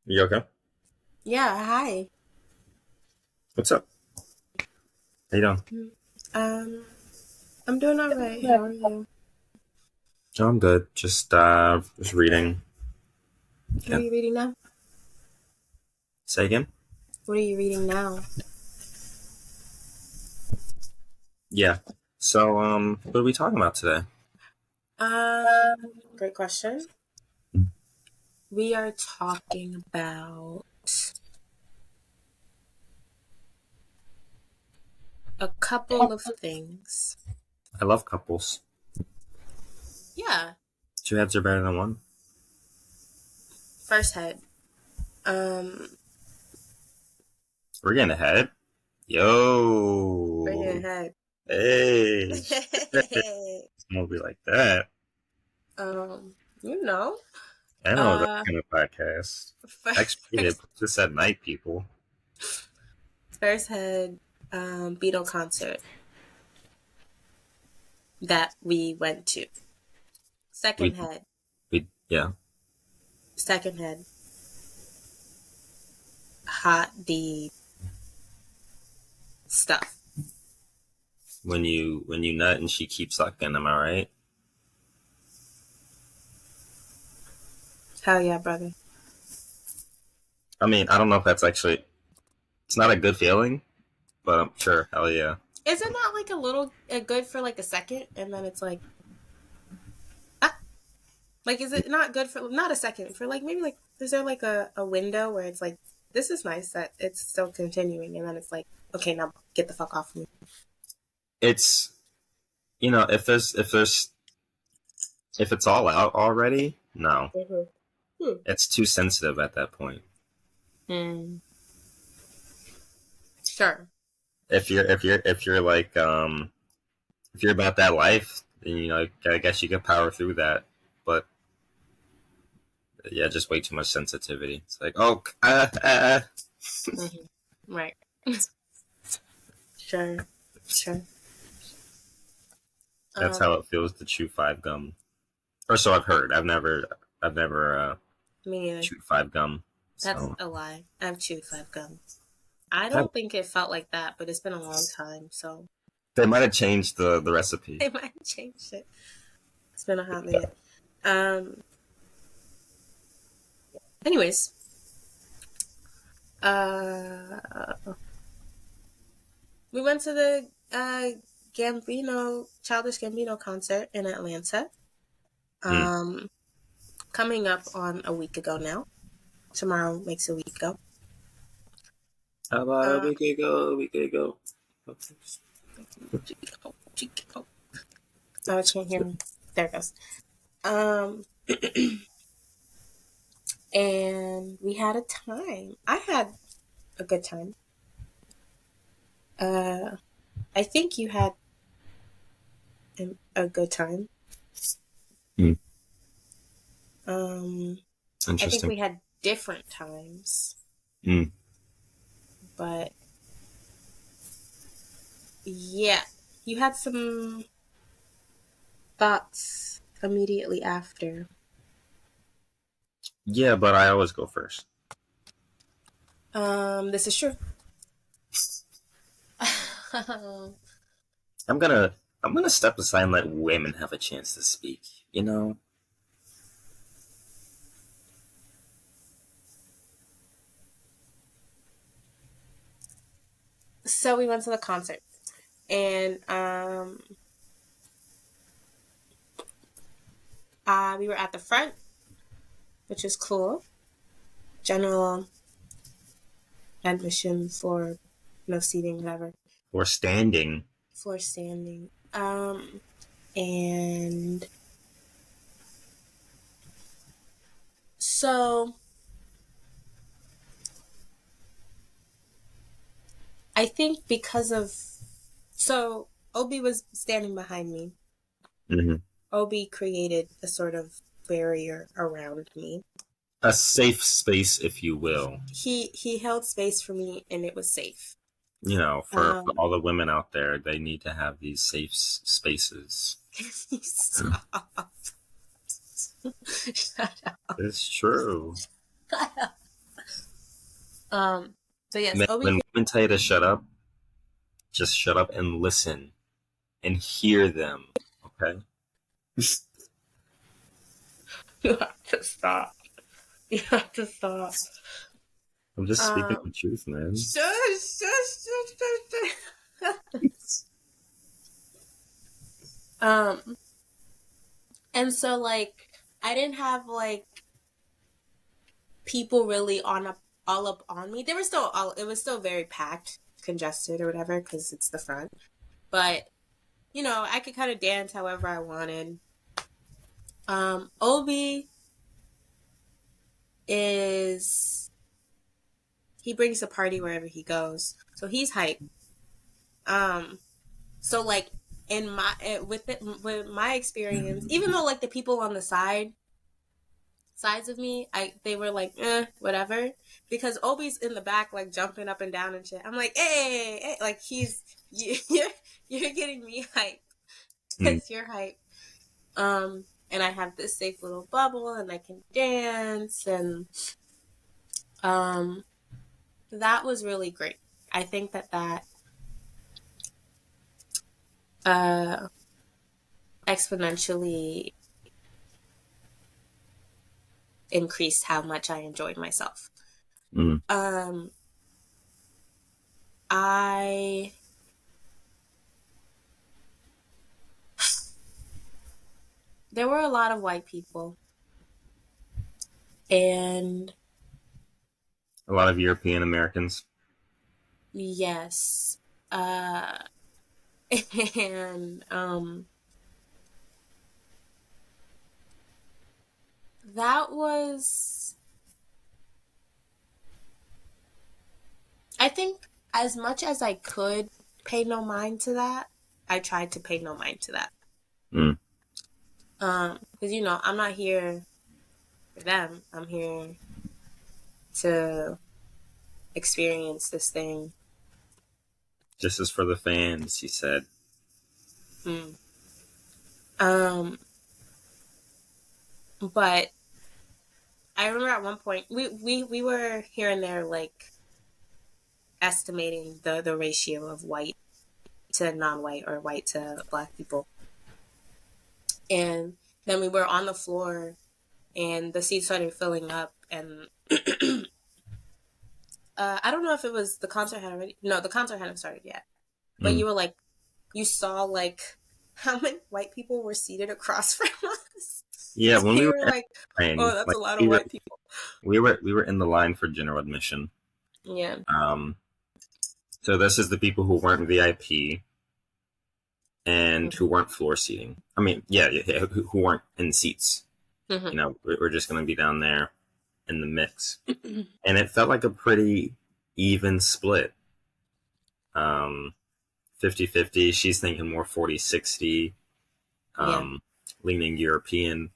You okay? Yeah, hi. What's up? How you doing? Mm, Um, I'm doing all right. How are you? Oh, I'm good. Just reading. What are Yeah. you reading now? Say again? What are you reading now? Yeah. What are we talking about today? Great question. We are talking about a couple of things. I love couples. Yeah. Two heads are better than one. First head. Um, We're getting ahead. Bring it Yo. ahead. Hey. It's gonna be like that. you know. I know that Uh, kind of podcast. X-rated. first, Put this at night, people. first head. Bino concert that we went to. Second We, head. yeah. Second head. Hot D stuff. When you nut and she keeps sucking, am I right? Hell yeah, brother. I mean, I don't know if that's actually, it's not a good feeling, but I'm sure. Hell yeah. Isn't that like a little good for like a second, and then it's like, ah, like is it not good for not a second for like maybe like is there like a window where it's like this is nice that it's still continuing, and then it's like okay now get the fuck off me. It's, if it's all out already, no, Mm-hmm. Hmm. it's too sensitive at that point. Mm. Sure. If you're like if you're about that life, then I guess you can power through that. But yeah, just way too much sensitivity. It's like, oh, Mm-hmm. Right. Sure. Sure. that's Um. how it feels to chew five gum. Or so I've heard. I've never Me neither. chewed five gum. That's So a lie. I've chewed five gums. I that, don't think it felt like that, but it's been a long time, so they might have changed the recipe. they might have changed it. It's been a hot minute. Um. Anyways, uh, we went to the Childish Gambino concert in Atlanta. Mm. Um, Coming up on a week ago now. Tomorrow makes a week ago. About a Uh, week ago, a week ago. oh, I can't hear me. There it goes. Um, and we had a time. I had a good time. Uh, I think you had a good time. Mm. Um, I think Interesting. we had different times, Mm. but yeah, you had some thoughts immediately after. Yeah, but I always go first. This is true. I'm gonna I'm gonna step aside and let women have a chance to speak. You know, So we went to the concert, and we were at the front, which is cool. General admission for no seating, whatever, or standing. for standing. And so I think because of so Obi was standing behind me. Hmm. Obi created a sort of barrier around me. A safe space, if you will. He held space for me, and it was safe. For all the women out there, they need to have these safe spaces. Stop. Shut up. It's true. Um, so yes, When women tell you to shut up, just shut up and listen and hear them. Okay. you have to stop. You have to stop. I'm just speaking Um, the truth, man. shush, shush, shush, shush, shush. um, and so like I didn't have like people really on up all up on me. They were still all. It was still very packed, congested, or whatever, because it's the front. But I could kind of dance however I wanted. Obi is he brings a party wherever he goes, so he's hype. Um, so like in my with my experience, even though like the people on the sides of me, they were like, whatever, because Obi's in the back like jumping up and down and shit. I'm like, hey, hey, like you're getting me hype Mm, because you're hype. And I have this safe little bubble, and I can dance, and um, that was really great. I think that uh exponentially increased how much I enjoyed myself. mm. Um, I there were a lot of white people, and A lot of European Americans. yes, uh, and that was, I think, as much as I could pay no mind to that, I tried to pay no mind to that. Mm. Because I'm not here for them. I'm here to experience this thing. This is for the fans, he said. Mm. Um, but I remember at one point we were here and there like estimating the ratio of white to non-white or white to black people, and then we were on the floor and the seats started filling up, and I don't know if it was the concert had already, no, the concert hadn't started yet, but Mm. you were like, you saw like how many white people were seated across from us. Yeah, when we You were were in like, oh, line, that's like a lot of white people. we were in the line for general admission. Yeah. Um, so this is the people who weren't VIP and who weren't floor seating. I mean, yeah, who weren't in seats. Mm-hmm. We're just going to be down there in the mix. And it felt like a pretty even split. Um, 50-50. She's thinking more 40-60, Yeah. leaning European.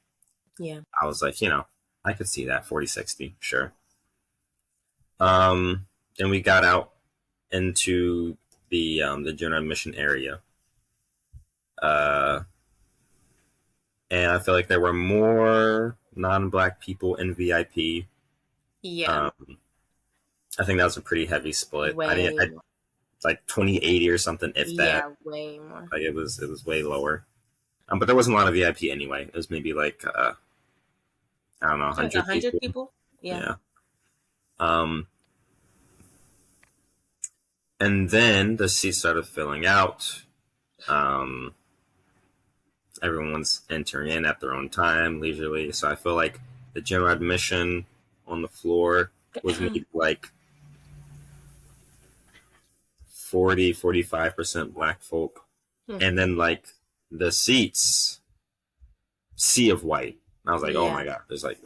Yeah. I was like, I could see that 40-60, sure. Then we got out into the general admission area. Uh, and I feel like there were more non-black people in VIP. Yeah. Um, I think that was a pretty heavy split. Way more. Like 2080 or something, if that. Yeah, way more. Like it was way lower. But there wasn't a lot of VIP anyway. It was maybe like I don't know, Like a 100 hundred people. people? Yeah. Yeah. Um, and then the seats started filling out. Um, Everyone's entering in at their own time, leisurely. So I feel like the general admission on the floor was maybe like 40-45% black folk. And then like the seats, sea of white. And I was like, oh my Yeah. God, there's like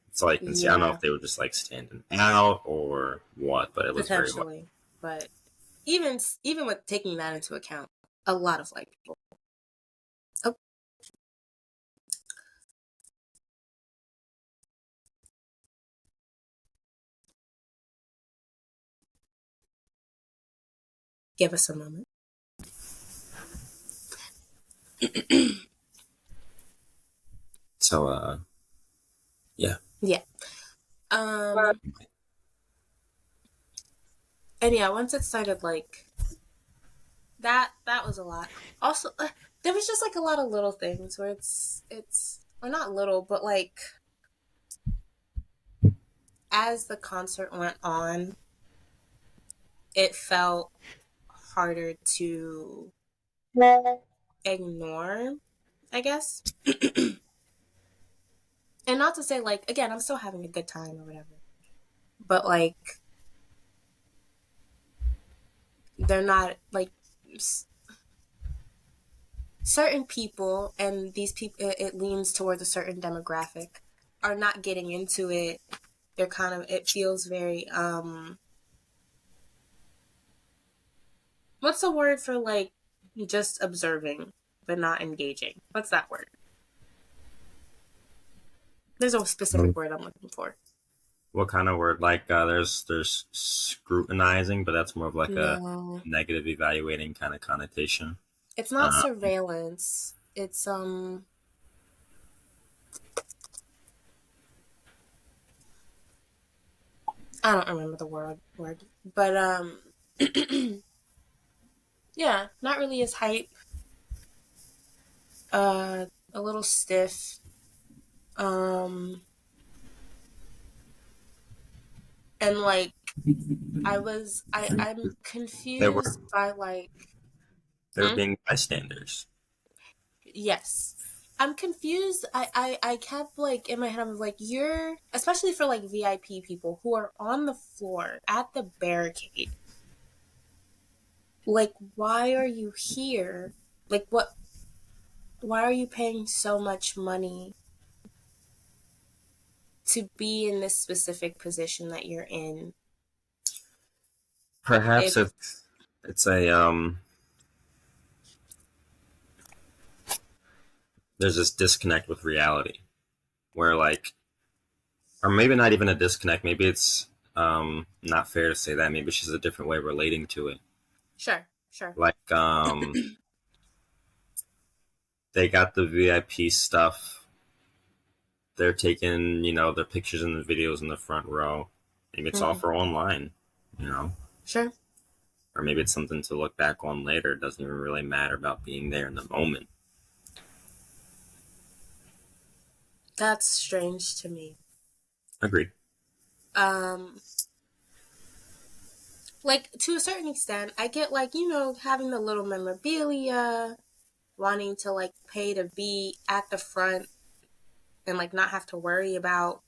it's all I can see. I don't know Yeah. if they were just like standing out or what, but it was very white. Potentially. But even with taking that into account, a lot of white people. Oh, give us a moment. So yeah. Yeah. Um And yeah, once it started like that was a lot. Also, there was just like a lot of little things where it's or not little, but like as the concert went on, it felt harder to ignore, I guess. And not to say like again, I'm still having a good time or whatever. But like they're not like certain people and these people it leans towards a certain demographic are not getting into it. They're kind of it feels very what's the word for like just observing but not engaging? What's that word? There's a specific Um, word I'm looking for. what kind of word? Like there's scrutinizing, but that's more of like a No. negative evaluating kind of connotation. It's not Uh, surveillance. It's I don't remember the word. But yeah, not really as hype. A little stiff. Um and like I'm they confused were by like they were hmm? being bystanders. Yes. I'm confused. I kept like in my head I was like, you're especially for like VIP people who are on the floor at the barricade. Like why are you here? Like what why are you paying so much money to be in this specific position that you're in? Perhaps If it's a there's this disconnect with reality where like or maybe not even a disconnect. Maybe it's not fair to say that. Maybe it's just a different way of relating to it. sure, sure. Like they got the VIP stuff. They're taking their pictures and the videos in the front row. Maybe it's all Hmm. for online, you know, Sure. or maybe it's something to look back on later. It doesn't even really matter about being there in the moment. That's strange to me. Agreed. Um like to a certain extent, I get like, having the little memorabilia, wanting to like pay to be at the front and like not have to worry about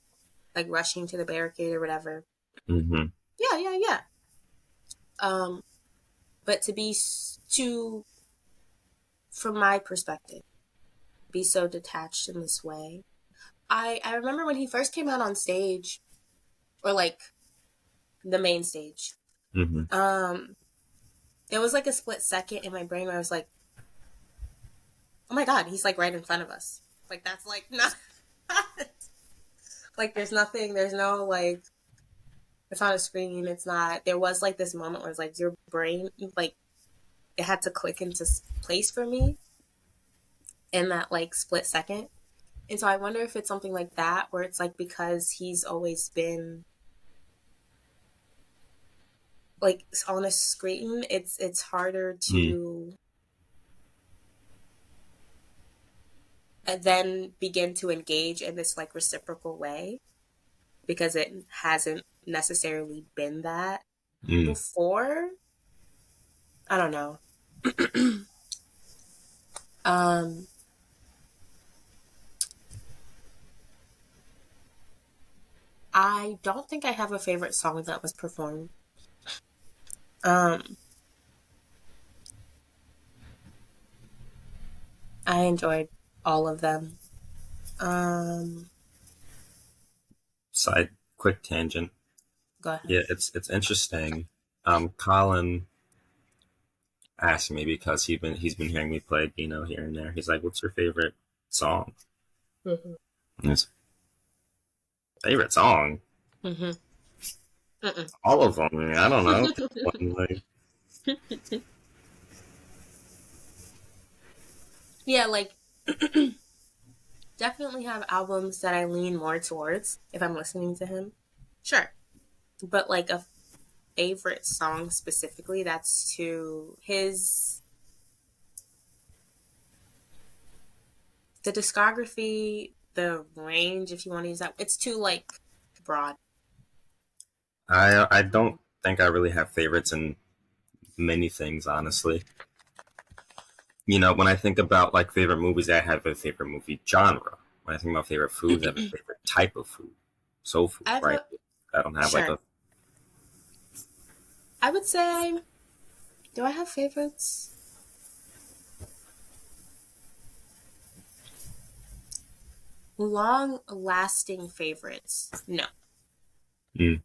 like rushing to the barricade or whatever. Mm-hmm. Yeah, yeah, yeah. Um, but to be to, from my perspective, be so detached in this way. I remember when he first came out on stage, or like the main stage. Mm-hmm. Um, there was like a split second in my brain where I was like, "Oh my god, he's like right in front of us." Like that's like not like there's nothing. There's no like it's not a screen. It's not. There was like this moment where it's like your brain like it had to click into place for me in that like split second. And so I wonder if it's something like that where it's like because he's always been like on a screen, it's harder Mm. to then begin to engage in this like reciprocal way because it hasn't necessarily been that Mm. before. I don't know. um I don't think I have a favorite song that was performed. Um I enjoyed all of them. Um Side quick tangent. Go ahead. Yeah, it's interesting. Colin asked me because he's been hearing me play bino here and there. He's like, "What's your favorite song?" Mm-hmm. And his favorite song, Mm-hmm. Mm-mm. all of them. I mean, I don't know. One, like, Yeah, like definitely have albums that I lean more towards if I'm listening to him. Sure. But like a favorite song specifically. That's to his the discography, the range, if you want to use that. It's too like broad. I don't think I really have favorites in many things, honestly. You know, when I think about like favorite movies, I have a favorite movie genre. When I think about favorite foods, I have a favorite type of food. Soul food, I have right? a I don't have like sure. a I would say, do I have favorites? Long lasting favorites. No. mm,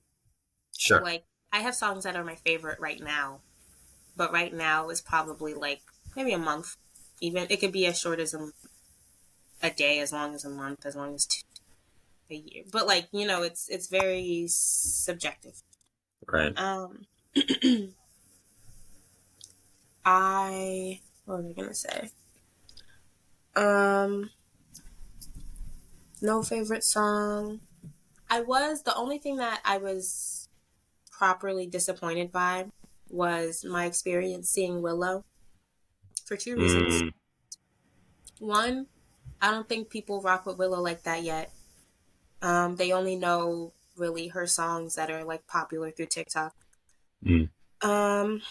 sure, Like I have songs that are my favorite right now, but right now is probably like maybe a month. Even it could be as short as a day, as long as a month, as long as a year. But like it's very subjective. right. Um, I what was I gonna say? Um, no favorite song. I was the only thing that I was properly disappointed by was my experience seeing Willow for two reasons. Mm, One, I don't think people rock with Willow like that yet. They only know really her songs that are like popular through TikTok. mm, Um,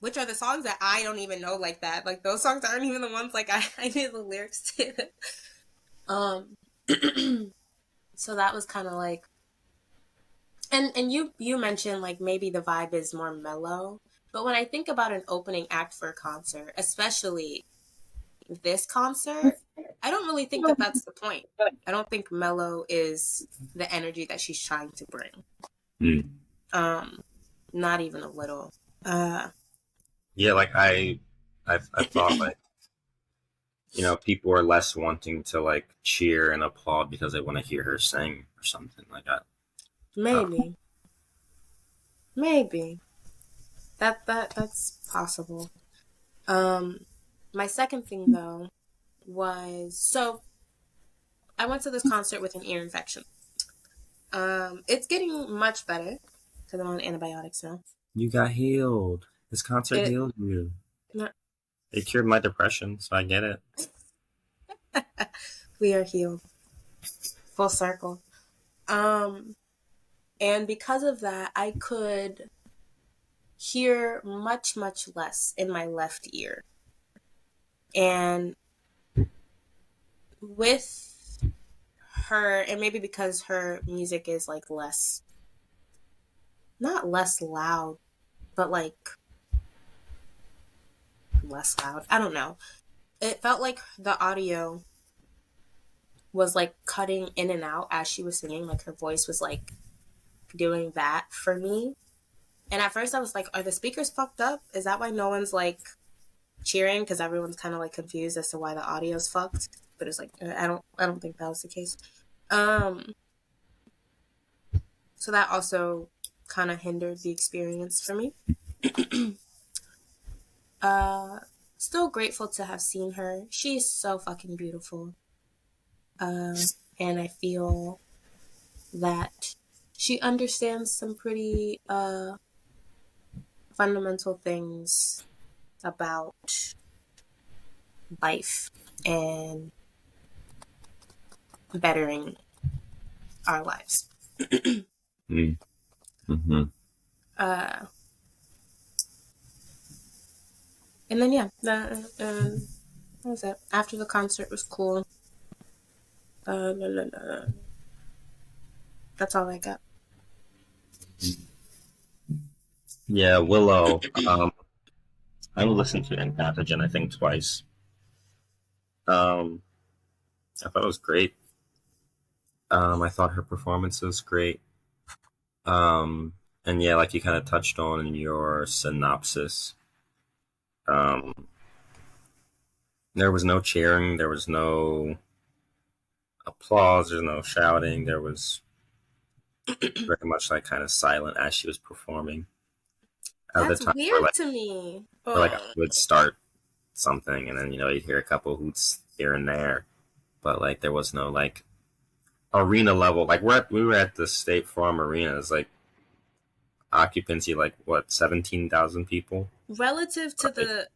which are the songs that I don't even know like that. Like those songs aren't even the ones like I knew the lyrics to. um, so that was kind of like, and you mentioned like maybe the vibe is more mellow, but when I think about an opening act for a concert, especially this concert, I don't really think that that's the point. I don't think mellow is the energy that she's trying to bring. mm. Um, not even a little. Uh, Yeah, like I thought like people are less wanting to like cheer and applaud because they want to hear her sing or something like that. Uh, maybe, maybe that's possible. Um, my second thing though was so I went to this concert with an ear infection. It's getting much better because I'm on antibiotics now. you got healed. This concert It healed you. not, It cured my depression, so I get it. we are healed, full circle. Um, and because of that, I could hear much less in my left ear, and with her, and maybe because her music is like less, not less loud, but like less loud. I don't know. It felt like the audio was like cutting in and out as she was singing. Like her voice was like doing that for me. And at first I was like, are the speakers fucked up? Is that why no one's like cheering? Because everyone's kind of like confused as to why the audio's fucked. But it's like I don't think that was the case. Um, so that also kind of hindered the experience for me. uh, Still grateful to have seen her. She's so fucking beautiful. Uh, and I feel that she understands some pretty fundamental things about life and bettering our lives. Mm. Mm-hmm. uh, and then yeah, what was that? After the concert was cool. La, la, la. That's all I got. Yeah, Willow. I listened to Pathogen, I think, twice. Um, I thought it was great. I thought her performance was great. Um, and yeah, like you kind of touched on in your synopsis, um, there was no cheering, there was no applause, there's no shouting. There was very much like kind of silent as she was performing. At the That's time where weird to me. I would start something and then you'd hear a couple hoots here and there, but like there was no like arena level. Like we were at the State Farm Arena. It's like occupancy, like what, 17,000 people? Relative to Right. the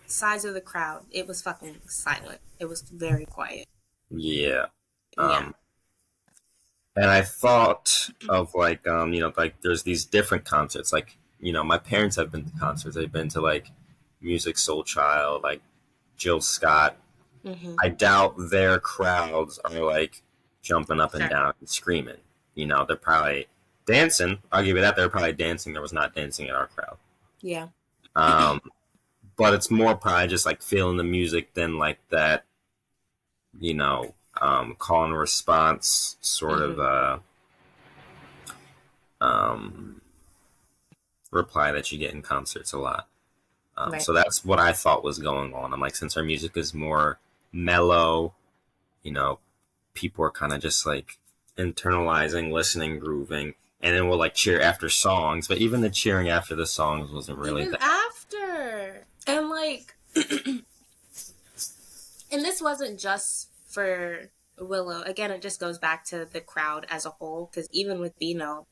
size of the crowd, it was fucking silent. It was very quiet. Yeah. Yeah. Um, and I thought of like, like there's these different concerts. Like, my parents have been to concerts. They've been to like Music Soul Child, like Jill Scott. Mm-hmm. I doubt their crowds are like jumping up and Sure. down and screaming. They're probably dancing. I'll give you that. They're probably dancing. There was not dancing in our crowd. Yeah. Um, but it's more probably just like feeling the music than like that, call and response sort of Mm-hmm. um, reply that you get in concerts a lot. Right. So that's what I thought was going on. I'm like, since our music is more mellow, you know, people are kind of just like internalizing, listening, grooving, and then we'll like cheer after songs. But even the cheering after the songs wasn't really Even that. after. And like, and this wasn't just for Willow. Again, it just goes back to the crowd as a whole. Because even with Bino,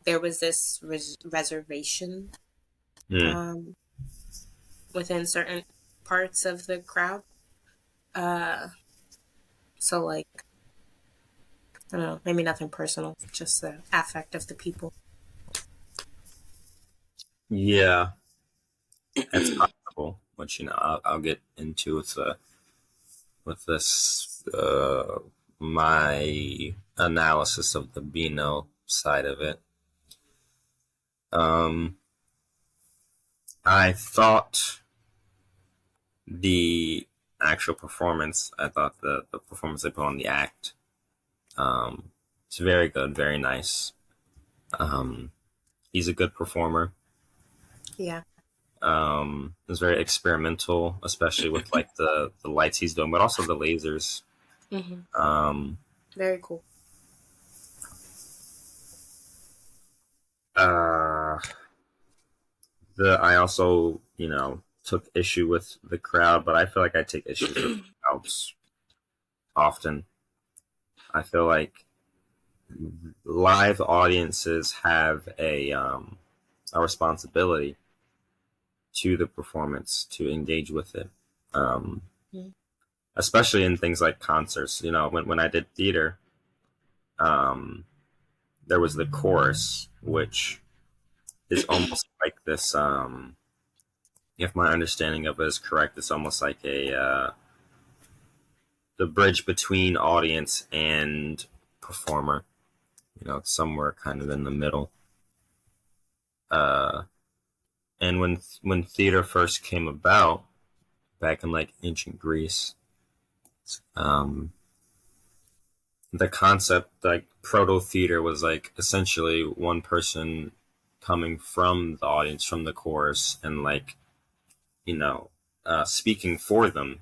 there was this reservation Mm. um, within certain parts of the crowd. Uh, so like, I don't know, maybe nothing personal, just the affect of the people. Yeah, that's possible. Which I'll get into with this my analysis of the Bino side of it. Um, I thought the actual performance. I thought the performance they put on the act. It's very good, very nice. Um, he's a good performer. Yeah. It's very experimental, especially with like the lights he's doing, but also the lasers. Mm-hmm. Um, Very cool. uh, I also took issue with the crowd, but I feel like I take issues with crowds often. I feel like live audiences have a responsibility to the performance to engage with it. Um, Mm. Especially in things like concerts. When I did theater, um, there was the chorus, which is almost like this. If my understanding of it is correct, it's almost like a the bridge between audience and performer. It's somewhere kind of in the middle. Uh, and when theater first came about, back in like ancient Greece, um, the concept like proto theater was like essentially one person coming from the audience, from the chorus, and like you know speaking for them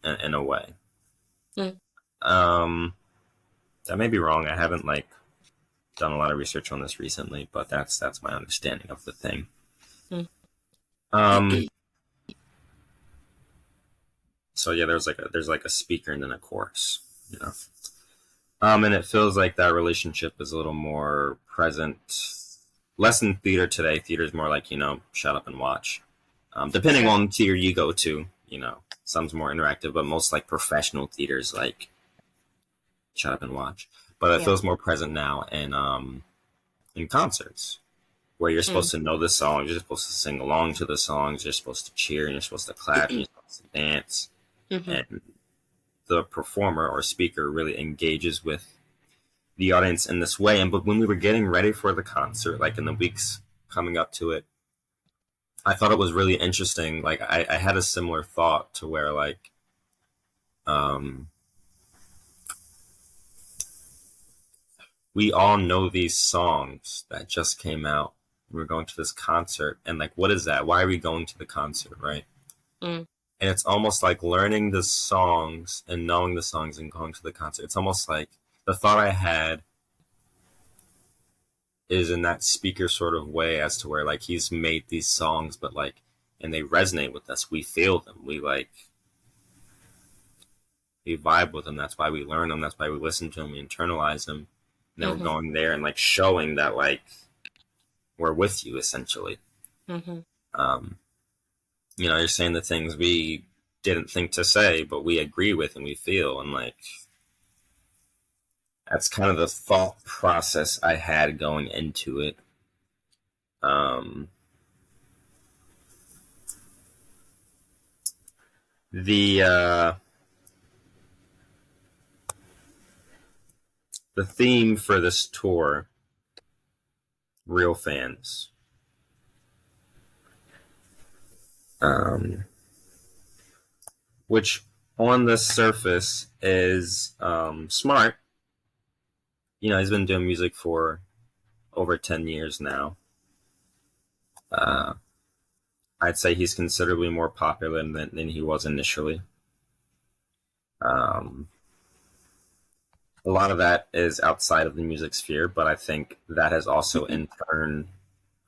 in a way. Mm. um that may be wrong. I haven't like done a lot of research on this recently, but that's my understanding of the thing. Mm. um so yeah, there's like a speaker and then a chorus, you know and it feels like that relationship is a little more present, less in theater today. Theater is more like shut up and watch. Depending Sure. on theater you go to, some's more interactive, but most like professional theaters like shut up and watch. But it Yeah. feels more present now in concerts where you're Mm. supposed to know the songs, you're supposed to sing along to the songs, you're supposed to cheer, and you're supposed to clap, and you're supposed to dance, Mm-hmm. and the performer or speaker really engages with the audience in this way. And but when we were getting ready for the concert, like in the weeks coming up to it, I thought it was really interesting. Like I had a similar thought to where like um, we all know these songs that just came out. We're going to this concert, and like, what is that? Why are we going to the concert, right? Mm. And it's almost like learning the songs and knowing the songs and going to the concert. It's almost like the thought I had is in that speaker sort of way, as to where like he's made these songs, but like, and they resonate with us. We feel them. We vibe with them. That's why we learn them. That's why we listen to them. We internalize them. And then we're Mm-hmm. going there and like showing that like we're with you essentially. Mm-hmm. Um, you're saying the things we didn't think to say, but we agree with and we feel, and like that's kind of the thought process I had going into it. Um, the uh, the theme for this tour, real fans. Um, which on the surface is smart. He's been doing music for over 10 years now. Uh, I'd say he's considerably more popular than he was initially. Um, a lot of that is outside of the music sphere, but I think that has also in turn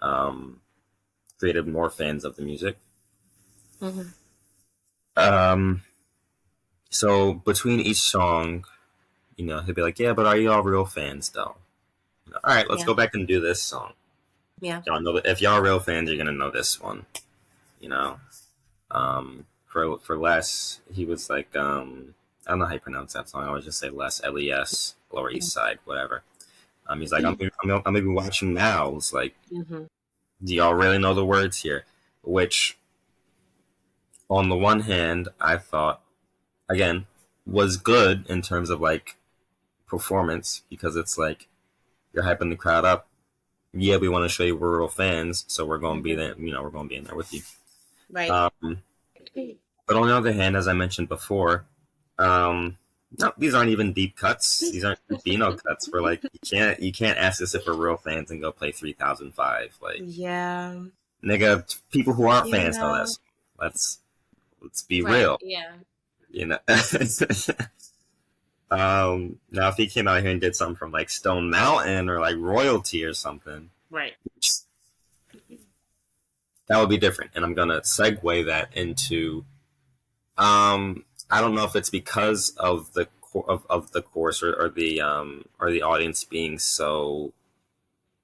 um, created more fans of the music. Mm-hmm. Um, so between each song, he'll be like, "Yeah, but are you all real fans, though?" All right, let's Yeah. go back and do this song. Yeah. Y'all know that if y'all are real fans, you're gonna know this one. For Les, he was like, I don't know how you pronounce that song. I always just say Les, Les, Lower East Side, whatever. He's like, I'm gonna be watching now. It's like, Mm-hmm. do y'all really know the words here? Which, on the one hand, I thought, again, was good in terms of like performance, because it's like you're hyping the crowd up. Yeah, we want to show you we're real fans, so we're going to be there. We're going to be in there with you. Right. But on the other hand, as I mentioned before, no, these aren't even deep cuts. These aren't bino cuts. We're like, you can't ask us if we're real fans and go play 3005. Like, Yeah. nigga, people who aren't You fans know know. this. Let's be Right. real. Yeah. You know. Now if he came out here and did something from like Stone Mountain or like Royalty or something, Right. that would be different. And I'm gonna segue that into I don't know if it's because of the of the course or the audience being so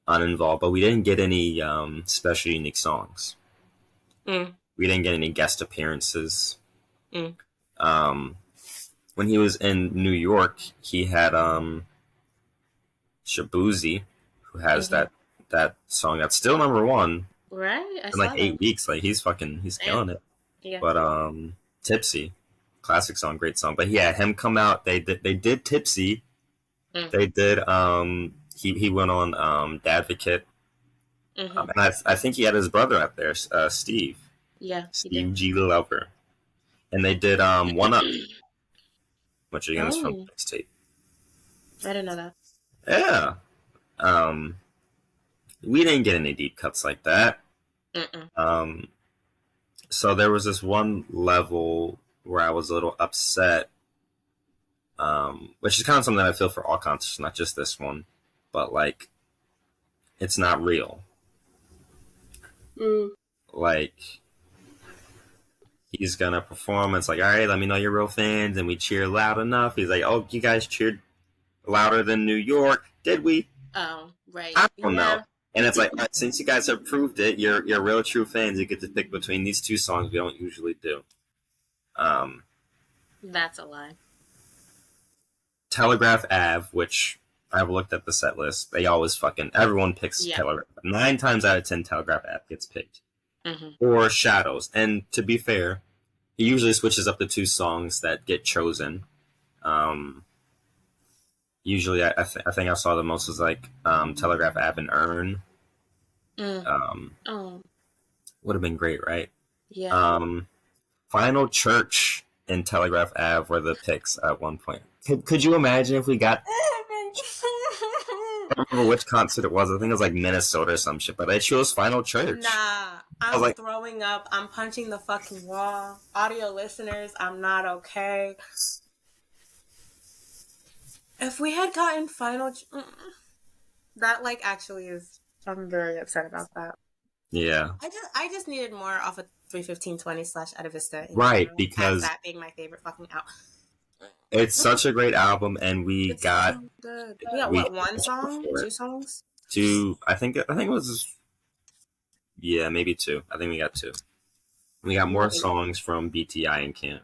uninvolved, but we didn't get any special unique songs. Mm. We didn't get any guest appearances. Mm. When he was in New York, he had Shabuzi, who has that song that's still number one. Right. I In like saw 8 weeks. Like he's killing it. Yeah. But Tipsy, classic song, great song. But yeah, him come out. They did Tipsy. Mm. They did he went on Dadvocate. Mm-hmm. And I think he had his brother up there, Steve. Yeah. Steve G. Lover. And they did One Up, which again is from the mixtape. I didn't know that. Yeah. We didn't get any deep cuts like that. Mm-mm. So there was this one level where I was a little upset, which is kind of something that I feel for all concerts, not just this one, but like, it's not real. Like, he's gonna perform. It's like, all right, let me know you're real fans, and we cheer loud enough. He's like, oh, you guys cheered louder than New York, did we? Oh, right. I don't know. And it's like, all right, since you guys have proved it, you're real true fans. You get to pick between these two songs we don't usually do. That's a lie. Telegraph Ave, which I've looked at the set list, they always everyone picks Telegraph. 9 times out of 10, Telegraph Ave gets picked. Mm-hmm. Or Shadows. And to be fair, he usually switches up the 2 songs that get chosen. Usually, I think I saw the most was like Telegraph Ave and Earn. Would have been great, right? Yeah. Final Church and Telegraph Ave were the picks at one point. Could you imagine if we got... I don't remember which concert it was. I think it was like Minnesota or some shit, but they chose Final Church. Nah, I'm throwing up. I'm punching the fucking wall. Audio listeners, I'm not okay. If we had gotten that like actually is, I'm very upset about that. Yeah. I just needed more off of 31520 / Etta Vista. Right, because that being my favorite fucking album. It's such a great album, and we got so good. We got what, 1 song, 2 songs? 2. I think it was Yeah, maybe two. I think we got two. We got more songs from BTI and Camp.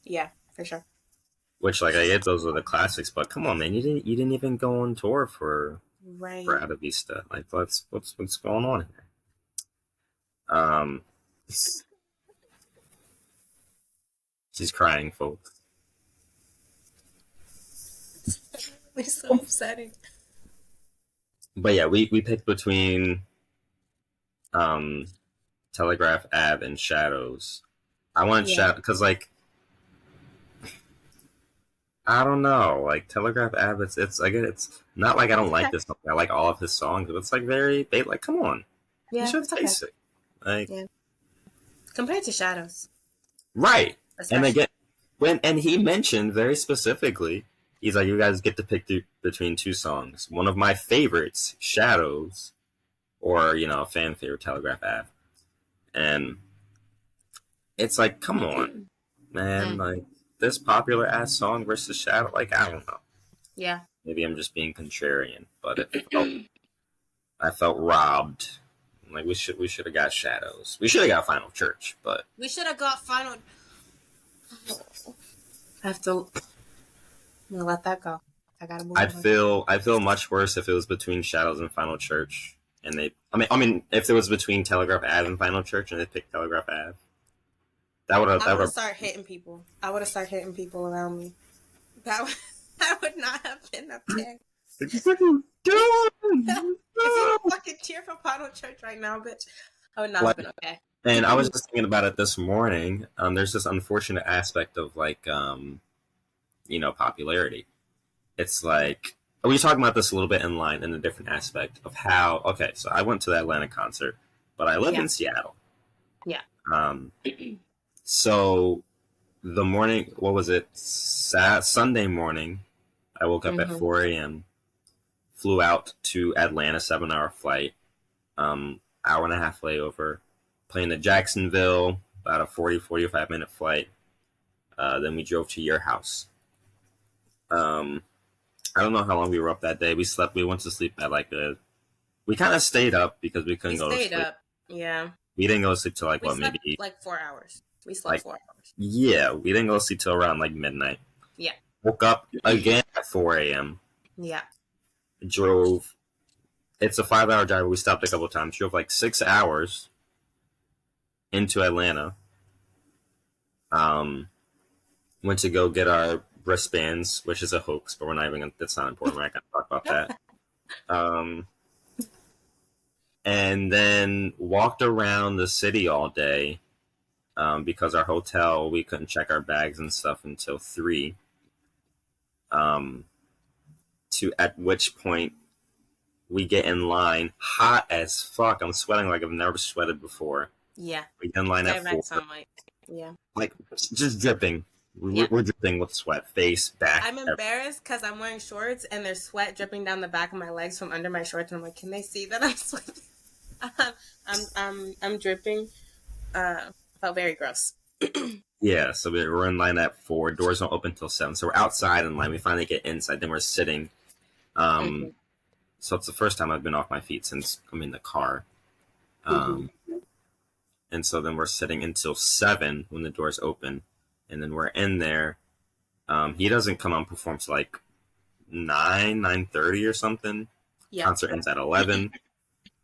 Yeah, for sure. Which, like, I get those are the classics, but come on, man, you didn't even go on tour for Right. Out of Vista. Like, what's going on here? Um, she's crying, folks. It's so upsetting. But yeah, we picked between um Telegraph Ave and Shadows. I wanted Shadow because, like, I don't know, like Telegraph Ave. It's like it's not like I don't like this song. I like all of his songs, but it's like they like, come on, you Yeah, should it's okay. taste it. Like, Yeah. Compared to Shadows. right. And Especially. again, and he mentioned very specifically, he's like, you guys get to pick between two songs. One of my favorites, Shadows, or a fan favorite, Telegraph Ave. And it's like, come on, man, like this popular ass song versus Shadow. Like, I don't know. Yeah. Maybe I'm just being contrarian, but I felt robbed. Like, we should have got Shadows. We should have got Final Church, but We should have got Final. I have to. I'm gonna let that go. I gotta move on. I feel much worse if it was between Shadows and Final Church, and I mean, if it was between Telegraph Ave and Final Church, and they picked Telegraph Ave, I would have started hitting people. I would have started hitting people around me. That would not have been okay. If you fucking cheer for Final Church right now, bitch, I would not have been okay. And I was just thinking about it this morning. There's this unfortunate aspect of, like, popularity. It's like, we were talking about this a little bit in line in a different aspect of how. Okay, so I went to the Atlanta concert, but I live in Seattle. Yeah. So the morning, what was it? Sunday morning, I woke up at 4 a.m., flew out to Atlanta, 7-hour flight, hour and a half layover, plane to Jacksonville, about a 45 minute flight. Then we drove to your house. I don't know how long we were up that day. We went to sleep at we kind of stayed up because we couldn't go to sleep. Yeah. We didn't go to sleep till maybe like 4 hours. We slept 4 hours. Yeah, we didn't go to sleep till around midnight. Yeah. Woke up again at 4 a.m. Yeah. Drove. It's a 5-hour drive. We stopped a couple times. Drove 6 hours into Atlanta. Went to go get our wristbands, which is a hoax, but we're not even. That's not important. We're not gonna talk about that. And then walked around the city all day. Because our hotel, we couldn't check our bags and stuff until 3. At which point we get in line, hot as fuck. I'm sweating like I've never sweated before. Yeah. We get in line at 4. Sunlight. Yeah. Just dripping. We're dripping with sweat, face, back. I'm embarrassed because I'm wearing shorts and there's sweat dripping down the back of my legs from under my shorts. And I'm like, can they see that I'm sweating? I'm dripping. Felt very gross. Yeah, so we're in line at 4. Doors don't open until 7. So we're outside in line. We finally get inside. Then we're sitting. So it's the first time I've been off my feet since I'm in the car. And so then we're sitting until 7 when the doors open. And then we're in there. He doesn't come on perform till 9:30 or something. Yeah. Concert ends at 11.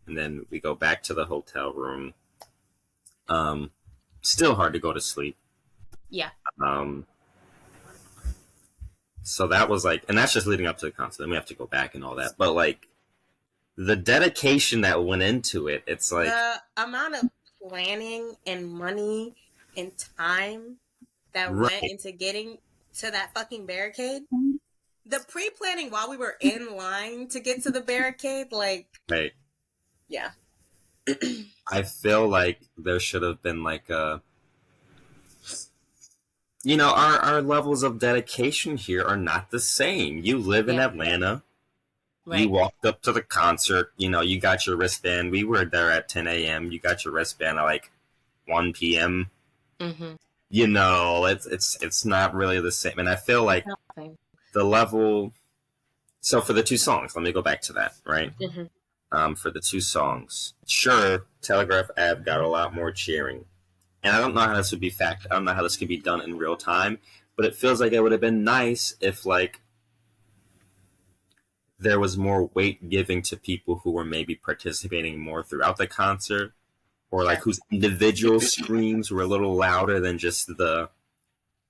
And then we go back to the hotel room. Still hard to go to sleep. Yeah. So that was and that's just leading up to the concert. Then we have to go back and all that. But the dedication that went into it, it's the amount of planning and money and time that went into getting to that fucking barricade. The pre-planning while we were in line to get to the barricade, right. Yeah. I feel like there should have been our levels of dedication here are not the same. You live in Atlanta. Right. You walked up to the concert. You got your wristband. We were there at 10 a.m. You got your wristband at 1 p.m. Mm-hmm. It's not really the same. And I feel like the level. So for the two songs, let me go back to that. Right. Mm-hmm. for the two songs. Sure, Telegraph Ave got a lot more cheering, and I don't know how this would be fact. I don't know how this could be done in real time, but it feels like it would have been nice if like there was more weight giving to people who were maybe participating more throughout the concert, or like Sure. whose individual screams were a little louder than just the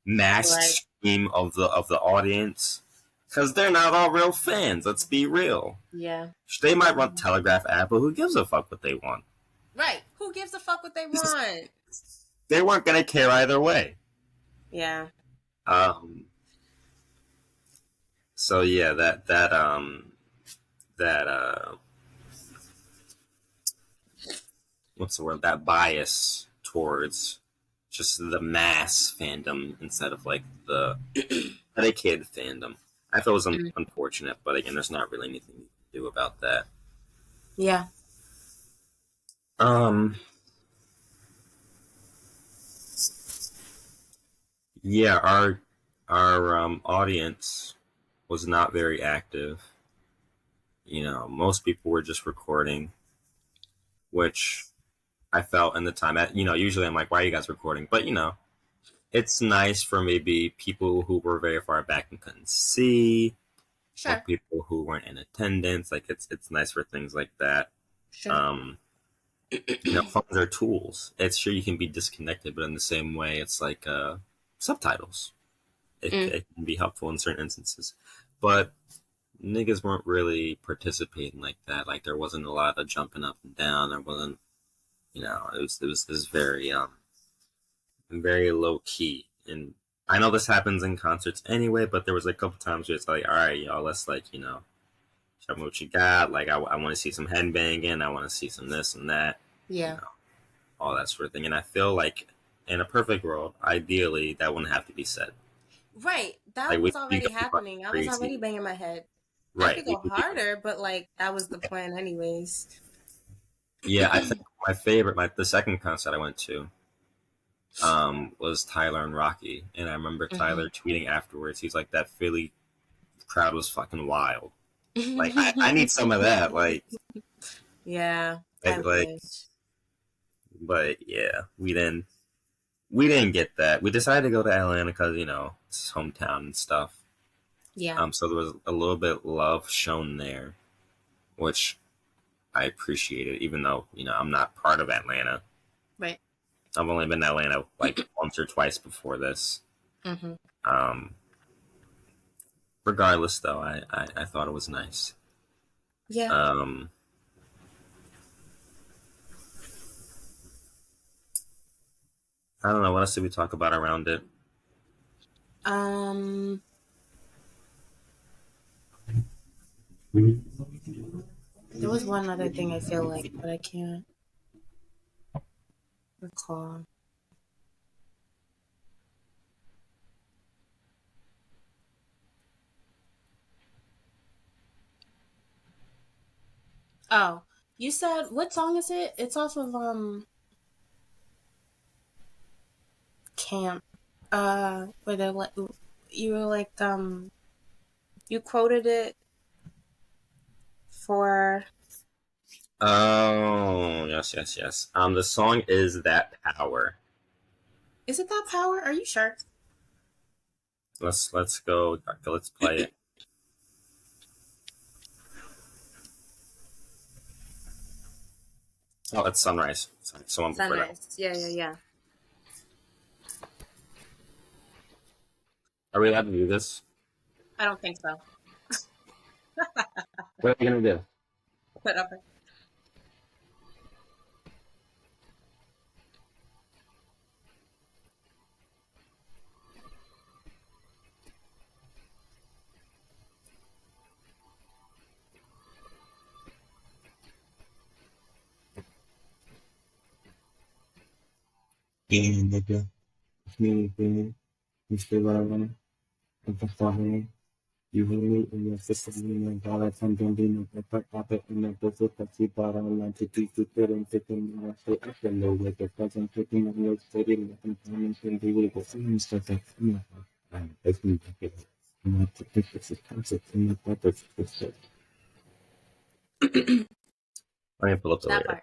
massed Right. scream of the audience. Because they're not all real fans. Let's be real. Yeah. They might want Telegraph Apple. Who gives a fuck what they want? Right. Who gives a fuck what they want? They weren't gonna care either way. Yeah. Um. So yeah, that what's the word? That bias towards just the mass fandom instead of like the dedicated fandom. I thought it was Mm. unfortunate, but again, there's not really anything you can do about that. Yeah. Um. Yeah, our audience was not very active. You know, most people were just recording, which I felt in the time. Usually I'm like, why are you guys recording? But it's nice for maybe people who were very far back and couldn't see, or Sure. people who weren't in attendance. Like it's nice for things like that. Sure. Um, phones are tools. It's sure you can be disconnected, but in the same way, it's like subtitles. It can be helpful in certain instances, but niggas weren't really participating like that. Like there wasn't a lot of jumping up and down. There wasn't, it was very low key. And I know this happens in concerts anyway, but there was a couple times where it's like, all right, y'all, let's like show me what you got. Like I want to see some headbanging. I want to see some this and that. Yeah. All that sort of thing. And I feel like in a perfect world, ideally, that wouldn't have to be said. Right. That Like was we already could be happening. I was crazy, already banging my head. I right? could go harder, but like that was the plan anyways. Yeah, I think my favorite, the second concert I went to, was Tyler and Rocky, and I remember Tyler tweeting afterwards. He's like, "That Philly crowd was fucking wild. Like, I need some of that. Yeah. I like, wish. but yeah, we didn't get that. We decided to go to Atlanta because it's his hometown and stuff. Yeah. So there was a little bit of love shown there, which I appreciated, even though I'm not part of Atlanta. Right. I've only been to Atlanta like once or twice before this. Mm-hmm. Regardless, though, I thought it was nice. Yeah. I don't know what else did we talk about around it. There was one other thing I feel like, but I can't recall. Oh, you said what song is it? It's off of Camp. Where they're like you were like you quoted it for. Oh, yes, yes, yes. The song is That Power. Is it That Power? Are you sure? Let's go. Let's play it. Oh, it's Sunrise. Sorry, someone before that. Sunrise. Yeah, yeah, yeah. Are we allowed to do this? I don't think so. What are we gonna do? But okay. You will in your system in dollar and bending the puppet in the book that you bought online to teach you and taking your foot up and low with the present taking on your study and coming to the legal things that I come up and if you get not to pick this concept in the purpose. I mean, pull up the That lyric.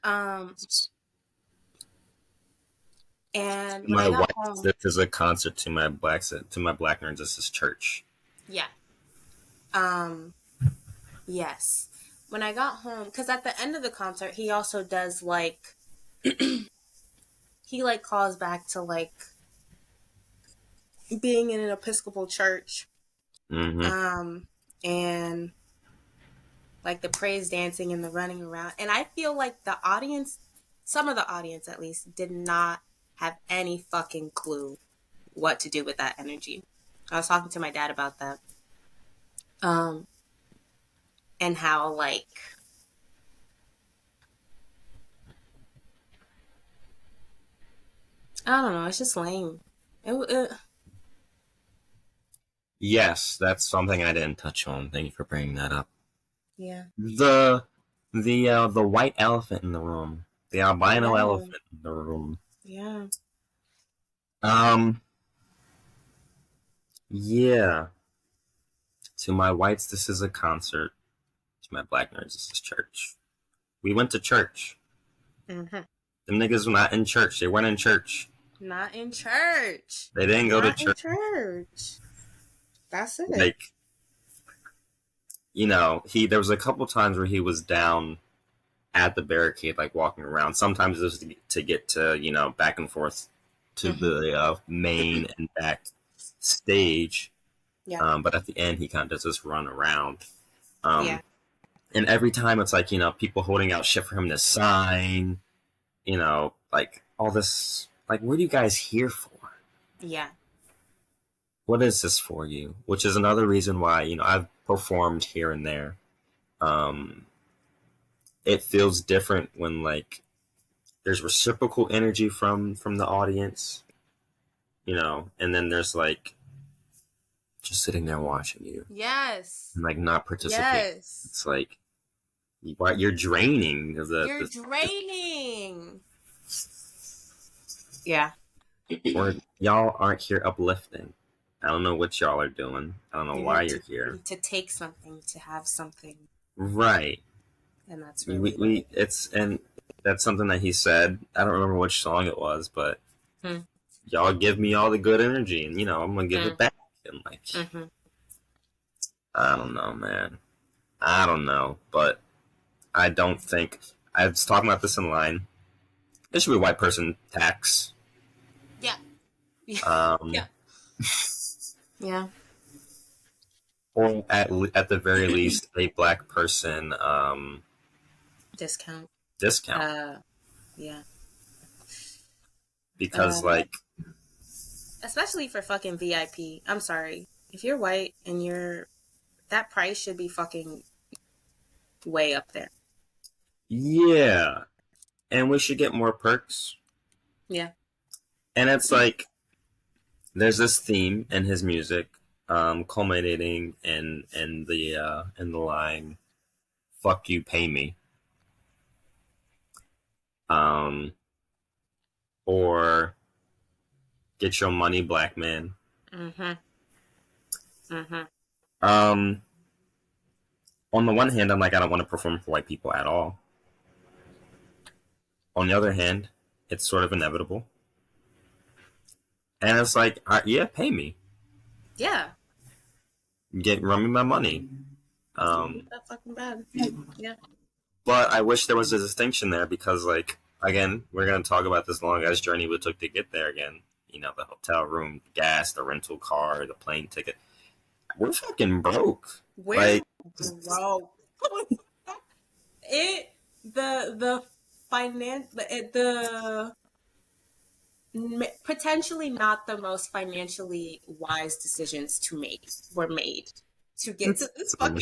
part. Um, and when I My got wife, home, this is a concert to my black nerds. This is church. yeah. Um, yes. When I got home, because at the end of the concert, he also does like he like calls back to like being in an Episcopal church, Mm-hmm. um, and like the praise dancing and the running around. And I feel like the audience, some of the audience at least, did not have any fucking clue what to do with that energy. I was talking to my dad about that. Um, and how like I don't know, it's just lame. It Yes, that's something I didn't touch on. Thank you for bringing that up. yeah. The the white elephant in the room, the albino Yeah. elephant in the room. Yeah. Um, yeah. To my whites, this is a concert. To my black nerds, this is church. We went to church. Mm-hmm. Them niggas were not in church. They weren't in church. Not in church. They didn't go to Not in church. church. That's it. Like, there was a couple times where he was down at the barricade, like walking around. Sometimes it was to get to, back and forth to Mm-hmm. the main and back stage. Yeah. But at the end, he kind of does this run around. Um, Yeah. and every time it's like, people holding out shit for him to sign, like all this, like, what are you guys here for? Yeah. What is this for you? Which is another reason why, I've performed here and there. It feels different when like there's reciprocal energy from the audience, and then there's like just sitting there watching you Yes. and like not participating. Yes. It's like you're draining You're draining. Yeah. or y'all aren't here uplifting. I don't know what y'all are doing. I don't know why you're here. To take something, to have something. Right. And that's really and that's something that he said. I don't remember which song it was, but y'all give me all the good energy, and I'm gonna give it back. And like, I don't know, man. I don't know, but I don't think I was talking about this in line. There should be a white person tax. Yeah. Yeah. Yeah. Or at the very least, a black person Discount. Yeah. Because like, especially for fucking VIP. I'm sorry. If you're white and that price should be fucking way up there. yeah, and we should get more perks. Yeah. And it's like there's this theme in his music, culminating in the line, "Fuck you, pay me," or "Get your money, black man." On the one hand, I'm like, I don't want to perform for white people at all. On the other hand, it's sort of inevitable. And it's like, yeah, pay me. Yeah. Run me my money. That fucking bad. Yeah. But I wish there was a distinction there because, like, again, we're going to talk about this long ass journey we took to get there again. The hotel room, gas, the rental car, the plane ticket. We're fucking broke. We're broke. The potentially not the most financially wise decisions were made to get to this fucking.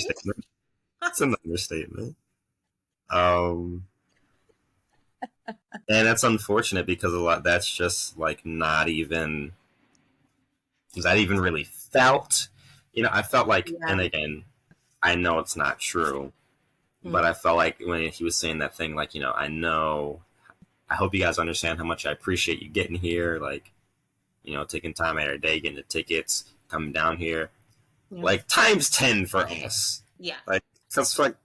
It's an understatement. And that's unfortunate because that's just like not even. Is that even really felt? I felt like, and again, I know it's not true, but I felt like when he was saying that thing, like, I hope you guys understand how much I appreciate you getting here, like, taking time out of your day, getting the tickets, coming down here, like times 10 for us. Yeah. Like, cause like,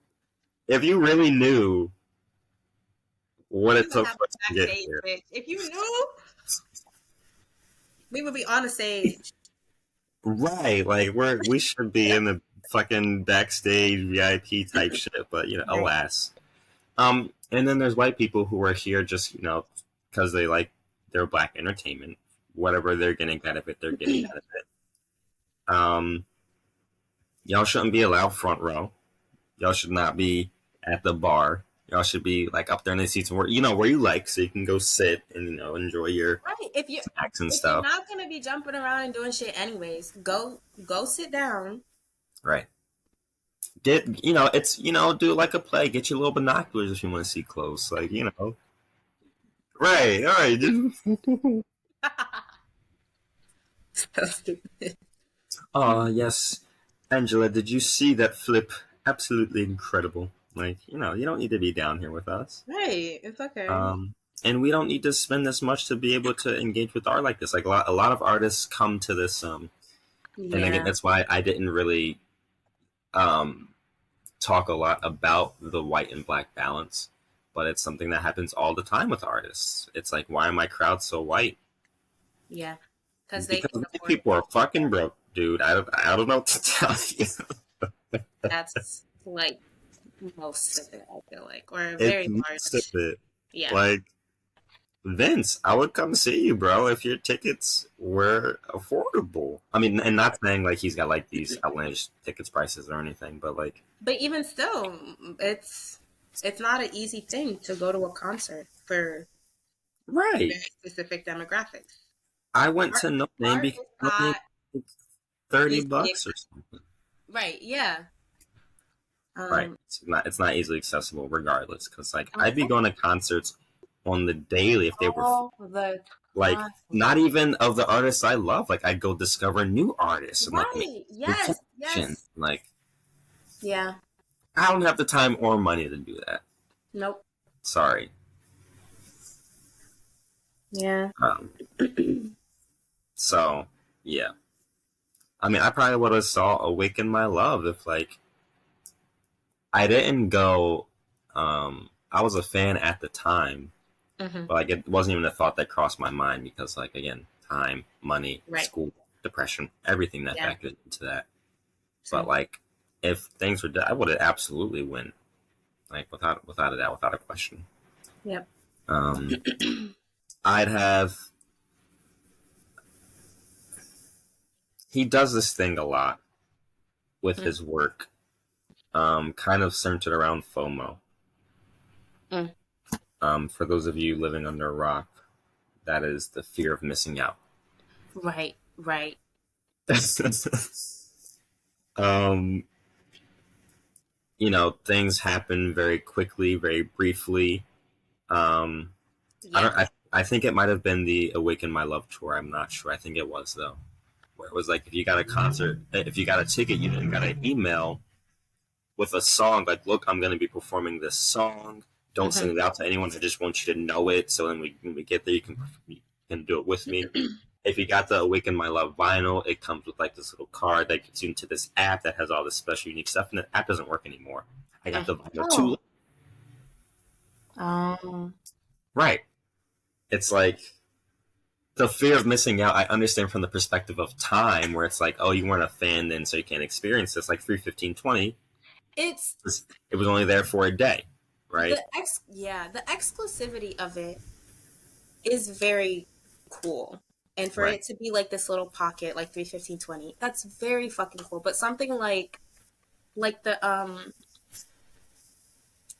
if you really knew what We it would took have for us a to get backstage, here, bitch. If you knew, we would be on the stage. right? Like we should be in the fucking backstage VIP type shit, but Right. alas. And then there's white people who are here just because they like their black entertainment, whatever they're getting out of it, they're getting out of it. Y'all shouldn't be allowed front row. Y'all should not be at the bar. Y'all should be like up there in the seats where where you like, so you can go sit and enjoy your Right. snacks and If you're stuff. not gonna be jumping around and doing shit anyways, go sit down. Right. Get it's do like a play. Get your little binoculars if you want to see close. Like Right. All right. So stupid. Yes, Angela. Did you see that flip? Absolutely incredible. Like you don't need to be down here with us. Right. It's okay. Um, and we don't need to spend this much to be able to engage with art like this. Like a lot of artists come to this. And again, Yeah. that's why I didn't really um talk a lot about the white and black balance. But it's something that happens all the time with artists. It's like, why are my crowd so white? Yeah. Because they Because can white afford people are fucking broke, dude. I don't know what to tell you. that's like most of it, I feel like. Or a It's very most of large. it. Yeah. Like Vince, I would come see you, bro, if your tickets were affordable. I mean, and not saying like he's got like these outlandish tickets prices or anything, but like, But even still, it's not an easy thing to go to a concert for right. very specific demographics. I went Art, to Notre Dame art because is only not like 30 easily bucks or something. right. Yeah. Right. Um. It's not easily accessible regardless, because like I'd be Oh, going to concerts on the daily if they were all the like time. not even of the artists I love. Like I'd go discover new artists and like make Right. new Yes. connection. Yes. Like Yeah. I don't have the time or money to do that. Nope. Sorry. Yeah. Um, so yeah. I mean, I probably would have saw Awaken My Love if like I didn't go. I was a fan at the time, Hmm. but like it wasn't even a thought that crossed my mind because like again, time, money, Right. school, depression, everything that Yeah. factored into that. But Same. like, if things were, I would have absolutely win, like without a doubt, without a question. Yep. Um, I'd have. He does this thing a lot with Mm. his work, kind of centered around FOMO. Mm. For those of you living under a rock, that is the fear of missing out. Right. Right. um, things happen very quickly, very briefly. I Yeah. don't. I think it might have been the Awaken My Love tour. I'm not sure. I think it was though, where it was like if you got a concert, if you got a ticket, you then got an email with a song like, "Look, I'm going to be performing this song. Don't Hmm. send it out to anyone. I just want you to know it. So then when we get there, you can do it with me." If you got the Awaken My Love vinyl, it comes with like this little card that gets you into this app that has all this special unique stuff, and the app doesn't work anymore. I got the vinyl too. Oh. Um. Right. It's like the fear of missing out. I understand from the perspective of time, where it's like, oh, you weren't a fan then, so you can't experience this. Like 31520, It's it was only there for a day, right? yeah, the exclusivity of it is very cool. And for Right. it to be like this little pocket, like 31520, that's very fucking cool. But something like the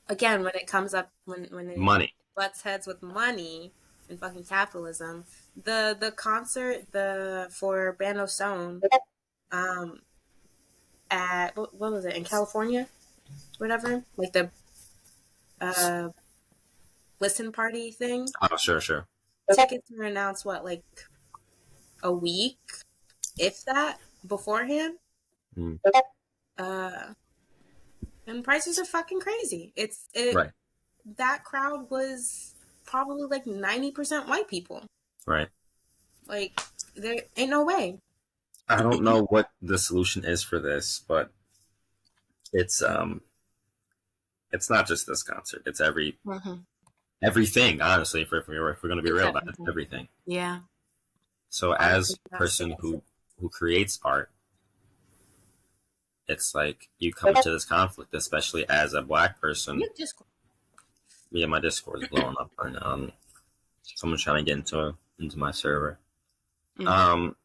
again, when it comes up when it Money. butts heads with money and fucking capitalism, the concert the for Band of Stone, um at what was it, in California? Whatever. Like the uh listen party thing. Oh, sure, sure. Tickets were announced what, like a week, if that, beforehand. Mm. Uh, and prices are fucking crazy. It Right. that crowd was probably like 90% white people. Right. Like there ain't no way. I don't know what the solution is for this, but it's it's not just this concert. It's Mm-hmm. everything. Honestly, if we're gonna be It's real about it, it's everything. everything. Yeah. So Art as is a not person stays. who creates art, it's like you come to this conflict, especially as a black person. You just Yeah, my Discord is blowing up right now. Someone's trying to get into my server. mm, Um,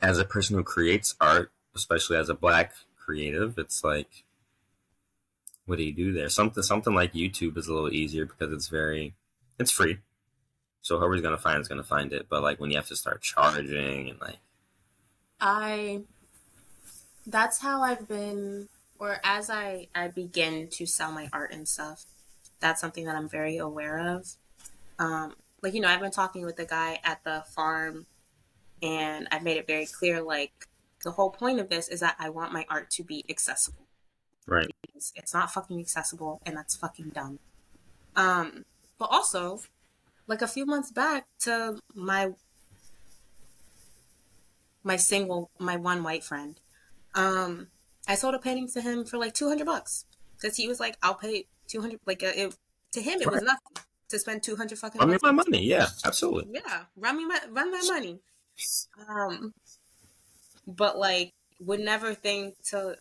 as a person who creates art, especially as a black creative, it's like, what do you do there? Something like YouTube is a little easier because it's free. So whoever's gonna find it. But like when you have to start charging and like, I that's how I've been, or as I begin to sell my art and stuff, that's something that I'm very aware of. Like, I've been talking with the guy at the farm, and I've made it very clear, like, the whole point of this is that I want my art to be accessible. right, It's not fucking accessible, and that's fucking dumb. Um, but also, like a few months back, to my one white friend, um, I sold a painting to him for like $200 because he was like, "I'll pay 200." Like, to him, it was right. nothing to spend 200 fucking I mean, bucks my on. money, yeah, absolutely. Yeah, run my money. Um, but like, would never think to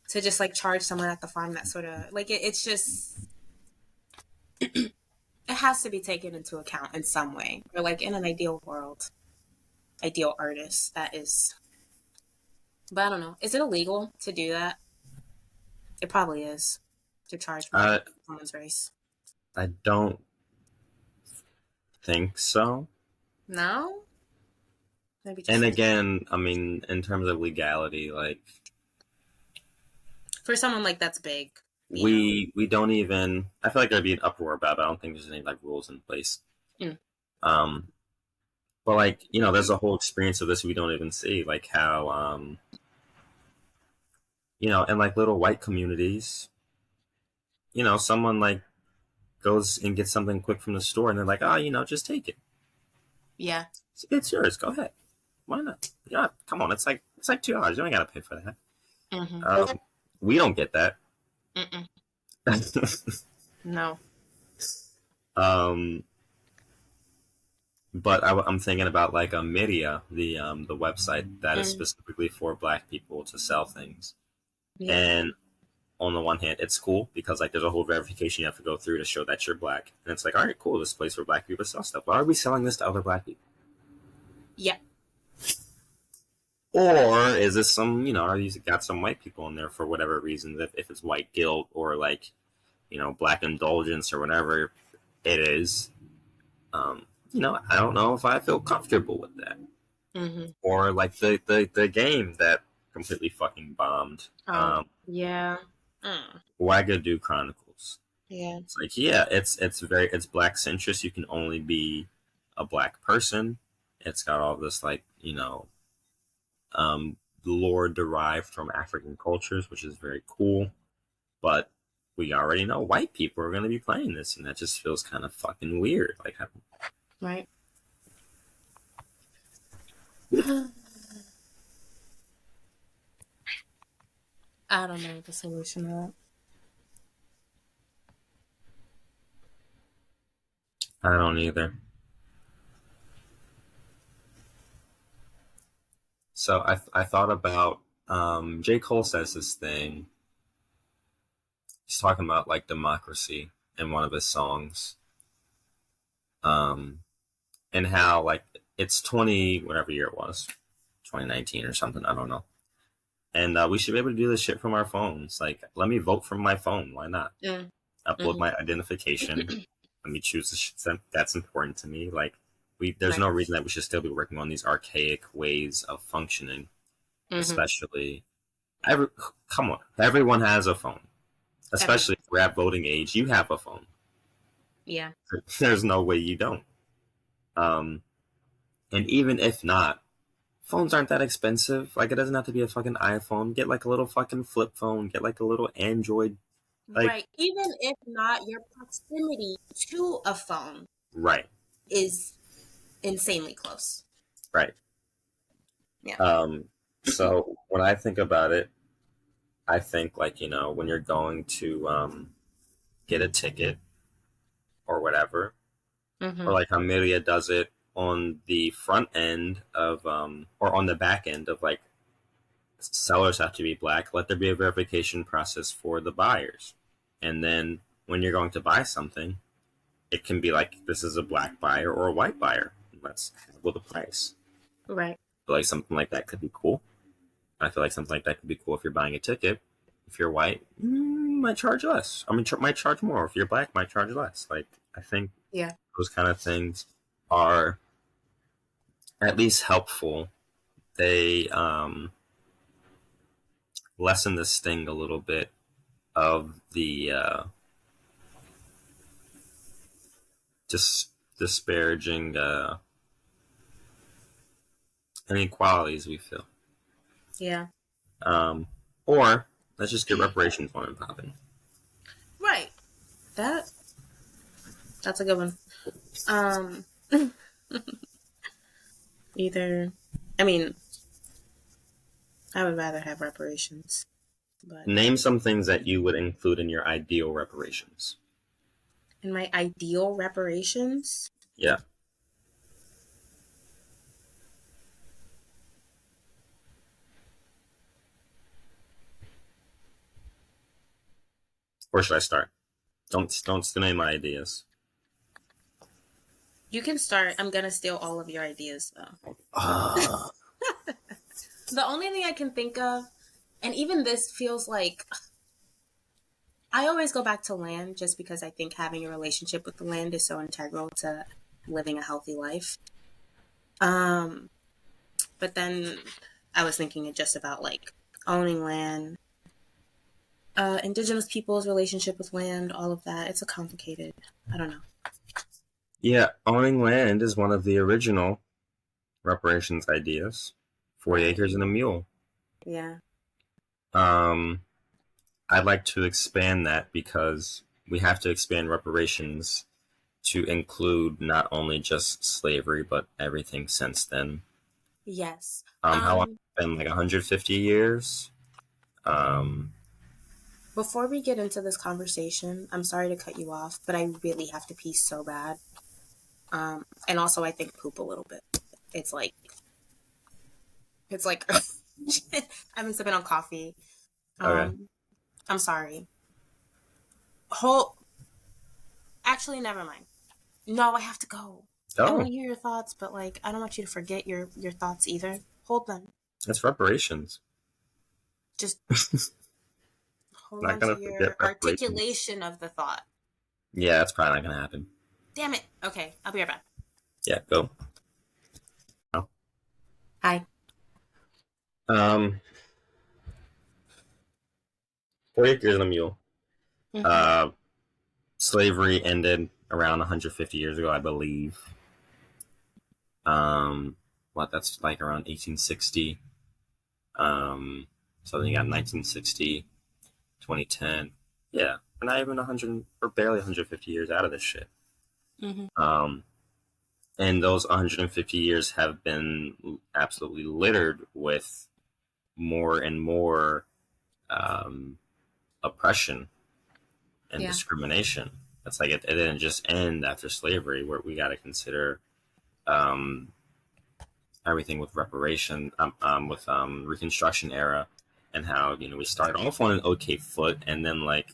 just like charge someone at the farm that sort of like it's just it has to be taken into account in some way. Or like in an ideal world, ideal artist that is. But I don't know. Is it illegal to do that? It probably is to charge more I for someone's race. I don't think so. No, maybe And just again, I mean, in terms of legality, like for someone like that's big, we don't even. I feel like there'd be an uproar about it. I don't think there's any like rules in place. Mm. Um, but like there's a whole experience of this we don't even see, like how in like little white communities, someone like goes and gets something quick from the store, and they're like, oh, just take it. Yeah. It's yours. Go ahead. Why not? Yeah, come on. It's like $2. You ain't gotta pay for that. Mm-hmm. We don't get that. Mm-mm. No. um, but I'm thinking about like a media, the website that is Mm. specifically for Black people to sell things. Yeah. And on the one hand, it's cool because like there's a whole verification you have to go through to show that you're Black, and it's like, all right, cool, this place for Black people to sell stuff. Why are we selling this to other Black people? Yeah. Or is this are you got some white people in there for whatever reason? If it's white guilt or like Black indulgence or whatever it is, I don't know if I feel comfortable with that. Mm-hmm. Or like the game that completely fucking bombed, Oh. Yeah. Mm. Wagadu Chronicles. Yeah. It's like, yeah, it's Black centrist. You can only be a Black person. It's got all this like lore derived from African cultures, which is very cool. But we already know white people are going to be playing this, and that just feels kind of fucking weird. Like, Right. I don't know the solution to that. I don't either. So I thought about J. Cole says this thing. He's talking about like democracy in one of his songs, um, and how like it's 20 whatever year it was, 2019 or something. I don't know. And we should be able to do this shit from our phones. Like, let me vote from my phone. Why not? Mm. Upload Mm-hmm. my identification. Let me choose the shit that's important to me. Like, there's Right. no reason that we should still be working on these archaic ways of functioning. Mm-hmm. Especially, every come on, everyone has a phone. Everyone. Especially if we're at voting age, you have a phone. Yeah. There's no way you don't. Um, and even if not, phones aren't that expensive. Like, it doesn't have to be a fucking iPhone. Get like a little fucking flip phone. Get like a little Android. Like, Right. Even if not, your proximity to a phone right, is insanely close. right. Yeah. So when I think about it, I think, like, when you're going to get a ticket or whatever, or Mm-hmm. like how Miria does it on the front end of, or on the back end of, like, sellers have to be black. Let there be a verification process for the buyers. And then when you're going to buy something, it can be like, this is a black buyer or a white buyer. Let's handle the price. Right. I feel like something like that could be cool. I feel like something like that could be cool if you're buying a ticket. If you're white, might charge less. I mean, might charge more. If you're black, might charge less. Like, I think Yeah. those kind of things are at least helpful. They lessen the sting a little bit of the just disparaging inequalities we feel. Yeah. Um, or let's just get reparations on and popping. Right. That that's a good one. Um either I mean, I would rather have reparations, but Name some things that you would include in your ideal reparations. in my ideal reparations, Yeah. Where should I start? Don't steal any of my ideas. you can start. I'm gonna steal all of your ideas though. Uh, The only thing I can think of, and even this feels like I always go back to land just because I think having a relationship with the land is so integral to living a healthy life. Um, but then I was thinking it just about like owning land, indigenous people's relationship with land, all of that. It's a complicated, I don't know. yeah, owning land is one of the original reparations ideas. 40 Right. acres and a mule. Yeah. Um, I'd like to expand that because we have to expand reparations to include not only just slavery, but everything since then. Yes. How long? It's been like 150 years. Um, Before we get into this conversation, I'm sorry to cut you off, but I really have to pee so bad. And also I think poop a little bit. It's like it's like I've been sipping on coffee. okay. Um, I'm sorry. Whole actually never mind. No, I have to go. I want Oh, to hear your thoughts, but like I don't want you to forget your thoughts either. Hold them. that's reparations. Just hold Not on gonna to forget your reparations. articulation of the thought. Yeah, that's probably not gonna happen. Damn it. Okay, I'll be right back. Yeah, go. No. Hi. Um, 40 acres and a mule. Mm-hmm. Uh, Slavery ended around 150 years ago, I believe. That's like around 1860. So then you got 1960, 2010. Yeah, we're not even 100, we're barely 150 years out of this shit. Mm-hmm. Um, and those 150 years have been absolutely littered with more and more um, oppression and Yeah. discrimination. It's like it didn't just end after slavery, where we got to consider um, everything with reparation, with Reconstruction era, and how we started off on an okay foot, and then like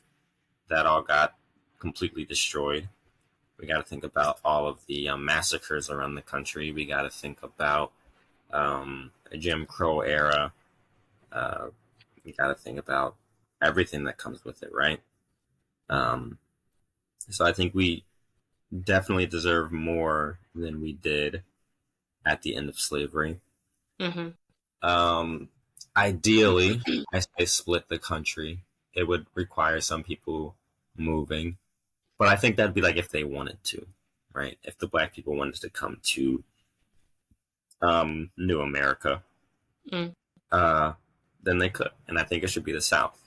that all got completely destroyed. We got to think about all of the massacres around the country. We got to think about the Jim Crow era. Uh, we got to think about everything that comes with it, right? Um, so I think we definitely deserve more than we did at the end of slavery. Mm-hmm. Um, Ideally, I say split the country. It would require some people moving, but I think that'd be like if they wanted to, right? If the black people wanted to come to New America, Mm. uh, then they could, and I think it should be the South.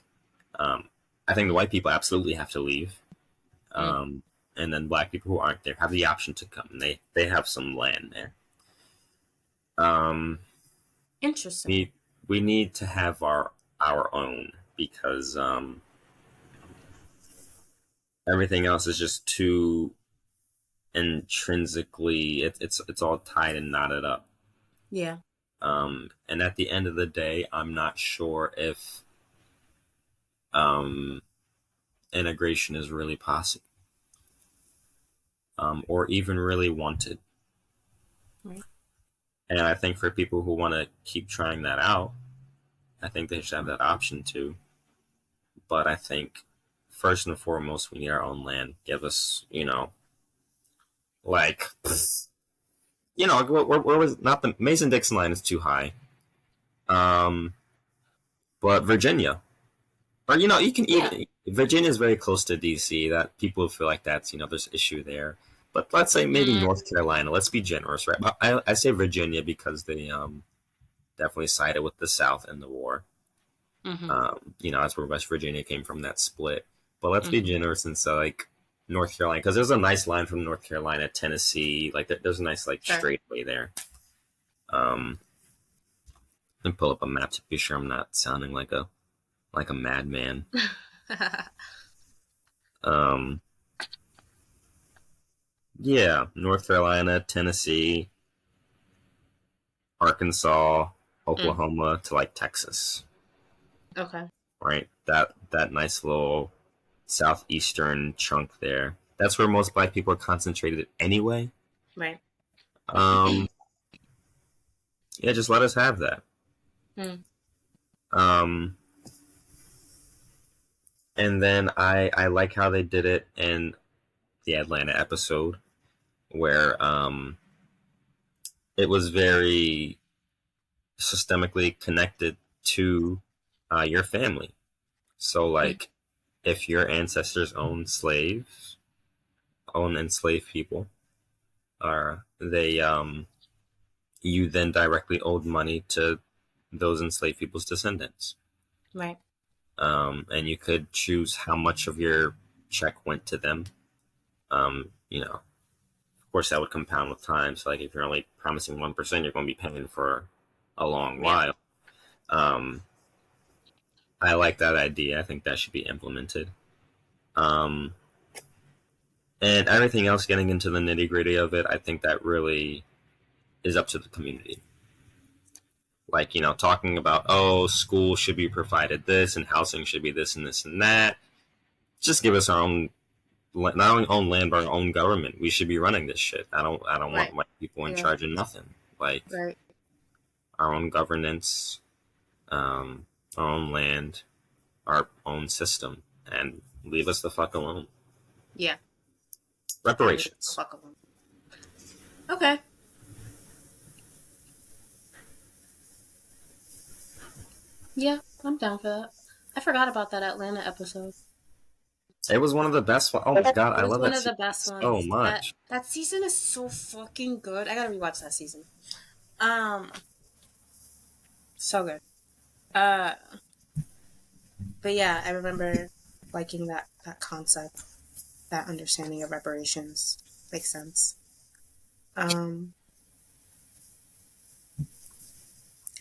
Um, I think the white people absolutely have to leave, Mm. and then black people who aren't there have the option to come. They have some land there. Um, Interesting. we we need to have our own. because everything else is just too intrinsically it's all tied and knotted up. Yeah. And at the end of the day, I'm not sure if um, integration is really possible, or even really wanted. Right. And I think for people who want to keep trying that out, I think they should have that option too. But I think first and foremost, we need our own land. Give us, like, where was not the Mason-Dixon line is too high. Um, but Virginia, or you can Yeah. even Virginia is very close to DC. That people feel like that's there's issue there. But let's say maybe Mm-hmm. North Carolina. Let's be generous, right? I say Virginia because they definitely sided with the South in the war. Mm-hmm. That's where West Virginia came from, that split. But let's be Mm-hmm. generous and say like North Carolina, because there's a nice line from North Carolina, Tennessee. Like there's a nice like Sure. straightaway there. And pull up a map to be sure I'm not sounding like a madman. Um, yeah, North Carolina, Tennessee, Arkansas, Mm. Oklahoma to like Texas, Okay. right? That nice little southeastern chunk there. That's where most black people are concentrated anyway. Right. Um, yeah, just let us have that. Mm. Um, and then I like how they did it in the Atlanta episode where it was very systemically connected to your family. So Mm. like if your ancestors own enslaved people, or they you then directly owed money to those enslaved people's descendants. Right. And you could choose how much of your check went to them. Of course, that would compound with time. So, like, if you're only promising 1%, you're going to be paying for a long Yeah. while. Um, I like that idea. I think that should be implemented. Um, and everything else, getting into the nitty gritty of it, I think that really is up to the community. Like, talking about, oh, school should be provided this and housing should be this and this and that. Just give us our own, not only own land, but our own government. We should be running this shit. I don't want Right. white people in Yeah. charge of nothing. Like, Right. our own governance, our own land, our own system, and leave us the fuck alone. Yeah. Reparations. Fuck them. Okay. Yeah, I'm down for that. I forgot about that Atlanta episode. It was one of the best. Oh my god, I It was love one that of the season best so ones. much. That season is so fucking good. I gotta rewatch that season. So good. Uh, but yeah, I remember liking that concept, that understanding of reparations. Makes sense. I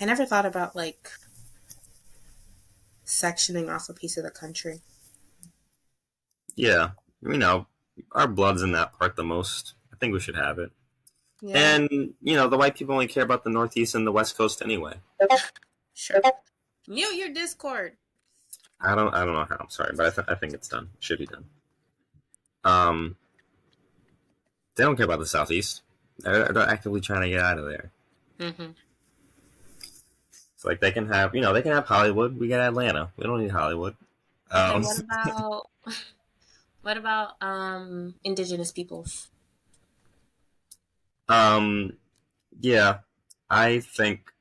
never thought about like sectioning off a piece of the country. Yeah, our blood's in that part the most. I think we should have it. Yeah. And the white people only care about the Northeast and the West Coast anyway. Sure. Mute your Discord. I don't know how. I'm sorry, but I think it's done. It should be done. They don't care about the Southeast. They're actively trying to get out of there. Mm-hmm. It's like they can have Hollywood. We got Atlanta. We don't need Hollywood. Okay, what about indigenous peoples? Yeah, I think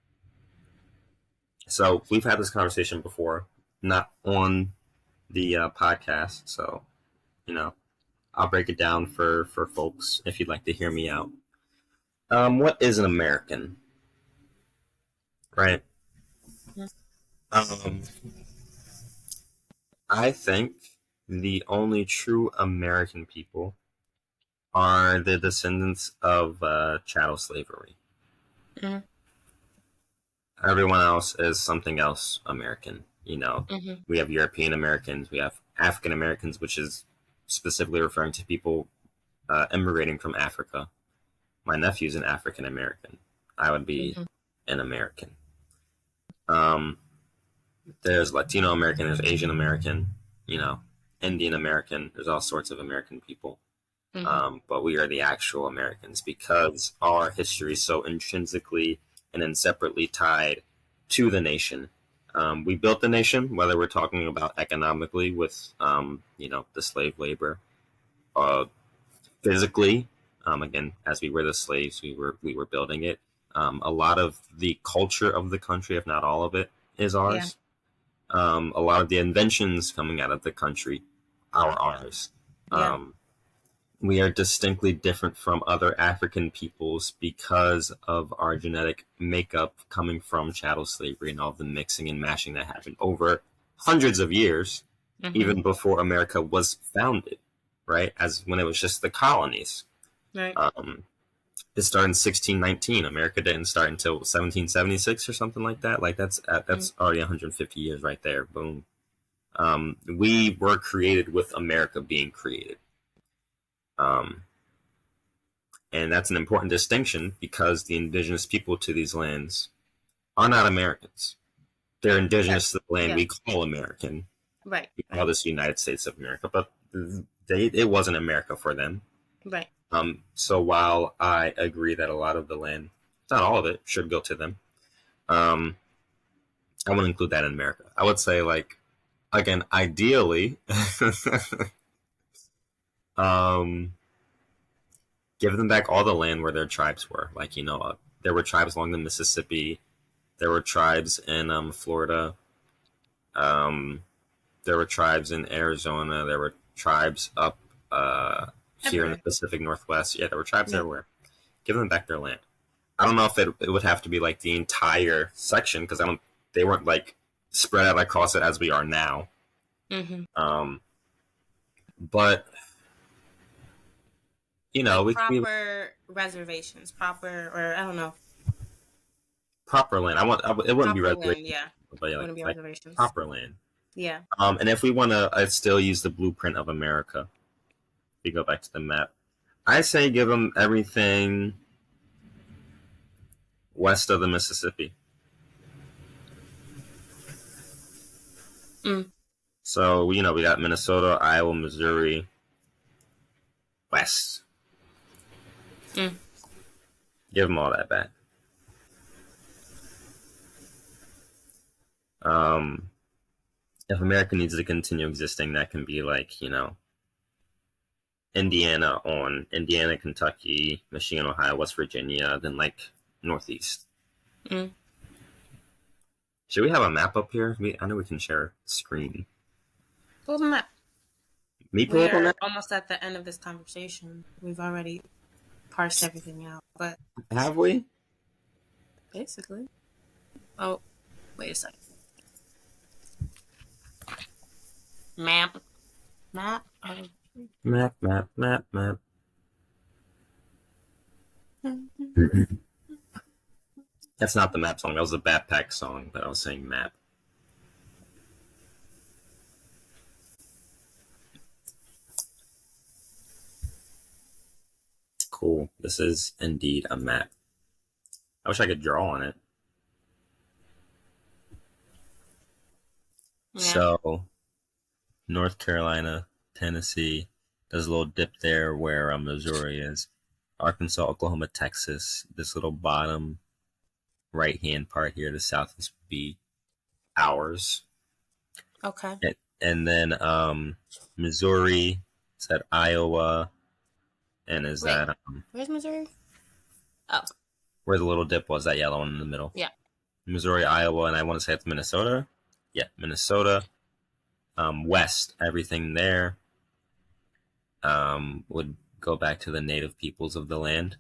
so. We've had this conversation before, not on the podcast. So, I'll break it down for folks if you'd like to hear me out. What is an American? Right. I think the only true American people are the descendants of chattel slavery. Mm-hmm. Everyone else is something else American. You know, Mm-hmm. we have European Americans, we have African Americans, which is specifically referring to people immigrating from Africa. My nephew's an African American. I would be Mm-hmm. an American. Um, there's Latino American, there's Asian American, you know, Indian American. There's all sorts of American people. Mm-hmm. But we are the actual Americans because our history is so intrinsically and inseparably tied to the nation. We built the nation, whether we're talking about economically with, you know, the slave labor, uh, physically. Again, as we were the slaves, we were building it. A lot of the culture of the country, if not all of it, is Yeah. ours. A lot of the inventions coming out of the country are ours. Yeah. We are distinctly different from other African peoples because of our genetic makeup coming from chattel slavery and all the mixing and mashing that happened over hundreds of years, Mm-hmm. even before America was founded, right? As when it was just the colonies. Right. It started in 1619. America didn't start until 1776 or something like that. Like that's already 150 years right there. Boom. We were created with America being created. Um, and that's an important distinction because the indigenous people to these lands are not Americans. They're indigenous to the land Yeah. we call American. Right. We call this United States of America, but it wasn't America for them. Right. So while I agree that a lot of the land, not all of it, should go to them, I wouldn't include that in America. I would say, like, again, ideally, give them back all the land where their tribes were. Like, you know, there were tribes along the Mississippi. There were tribes in Florida. There were tribes in Arizona. There were tribes up here in the Pacific Northwest. Yeah, there were tribes everywhere. Give them back their land. I don't know if it would have to be like the entire section because they weren't like spread out across it as we are now. Mm-hmm. But you know, like proper reservations, proper, or I don't know, proper land. It wouldn't be reservations. Yeah, but yeah, wouldn't be like reservations. proper land. Yeah. And if we want to, I'd still use the blueprint of America. If we go back to the map, I say give them everything west of the Mississippi. So, you know, we got Minnesota, Iowa, Missouri, west. Give them all that back. If America needs to continue existing, that can be like, you know, Indiana, Kentucky, Michigan, Ohio, West Virginia, then like Northeast. Should we have a map up here? I know we can share a screen. Pull the map. Me pull up a map? Almost at the end of this conversation. We've already parsed everything out, but have we? Basically. Oh, wait a second. Map. Map. That's not the map song. That was the backpack song, but I was saying map. Cool. This is indeed a map. I wish I could draw on it. Yeah. So, North Carolina, Tennessee, there's a little dip there where Missouri is. Arkansas, Oklahoma, Texas. This little bottom right-hand part here, the southeast would be ours. Okay. And then Missouri, is that Iowa, and is that... where's Missouri? Oh. Where the little dip was, that yellow one in the middle. Yeah. Missouri, Iowa, and I want to say it's Minnesota. Yeah, Minnesota. West, everything there would go back to the native peoples of the land.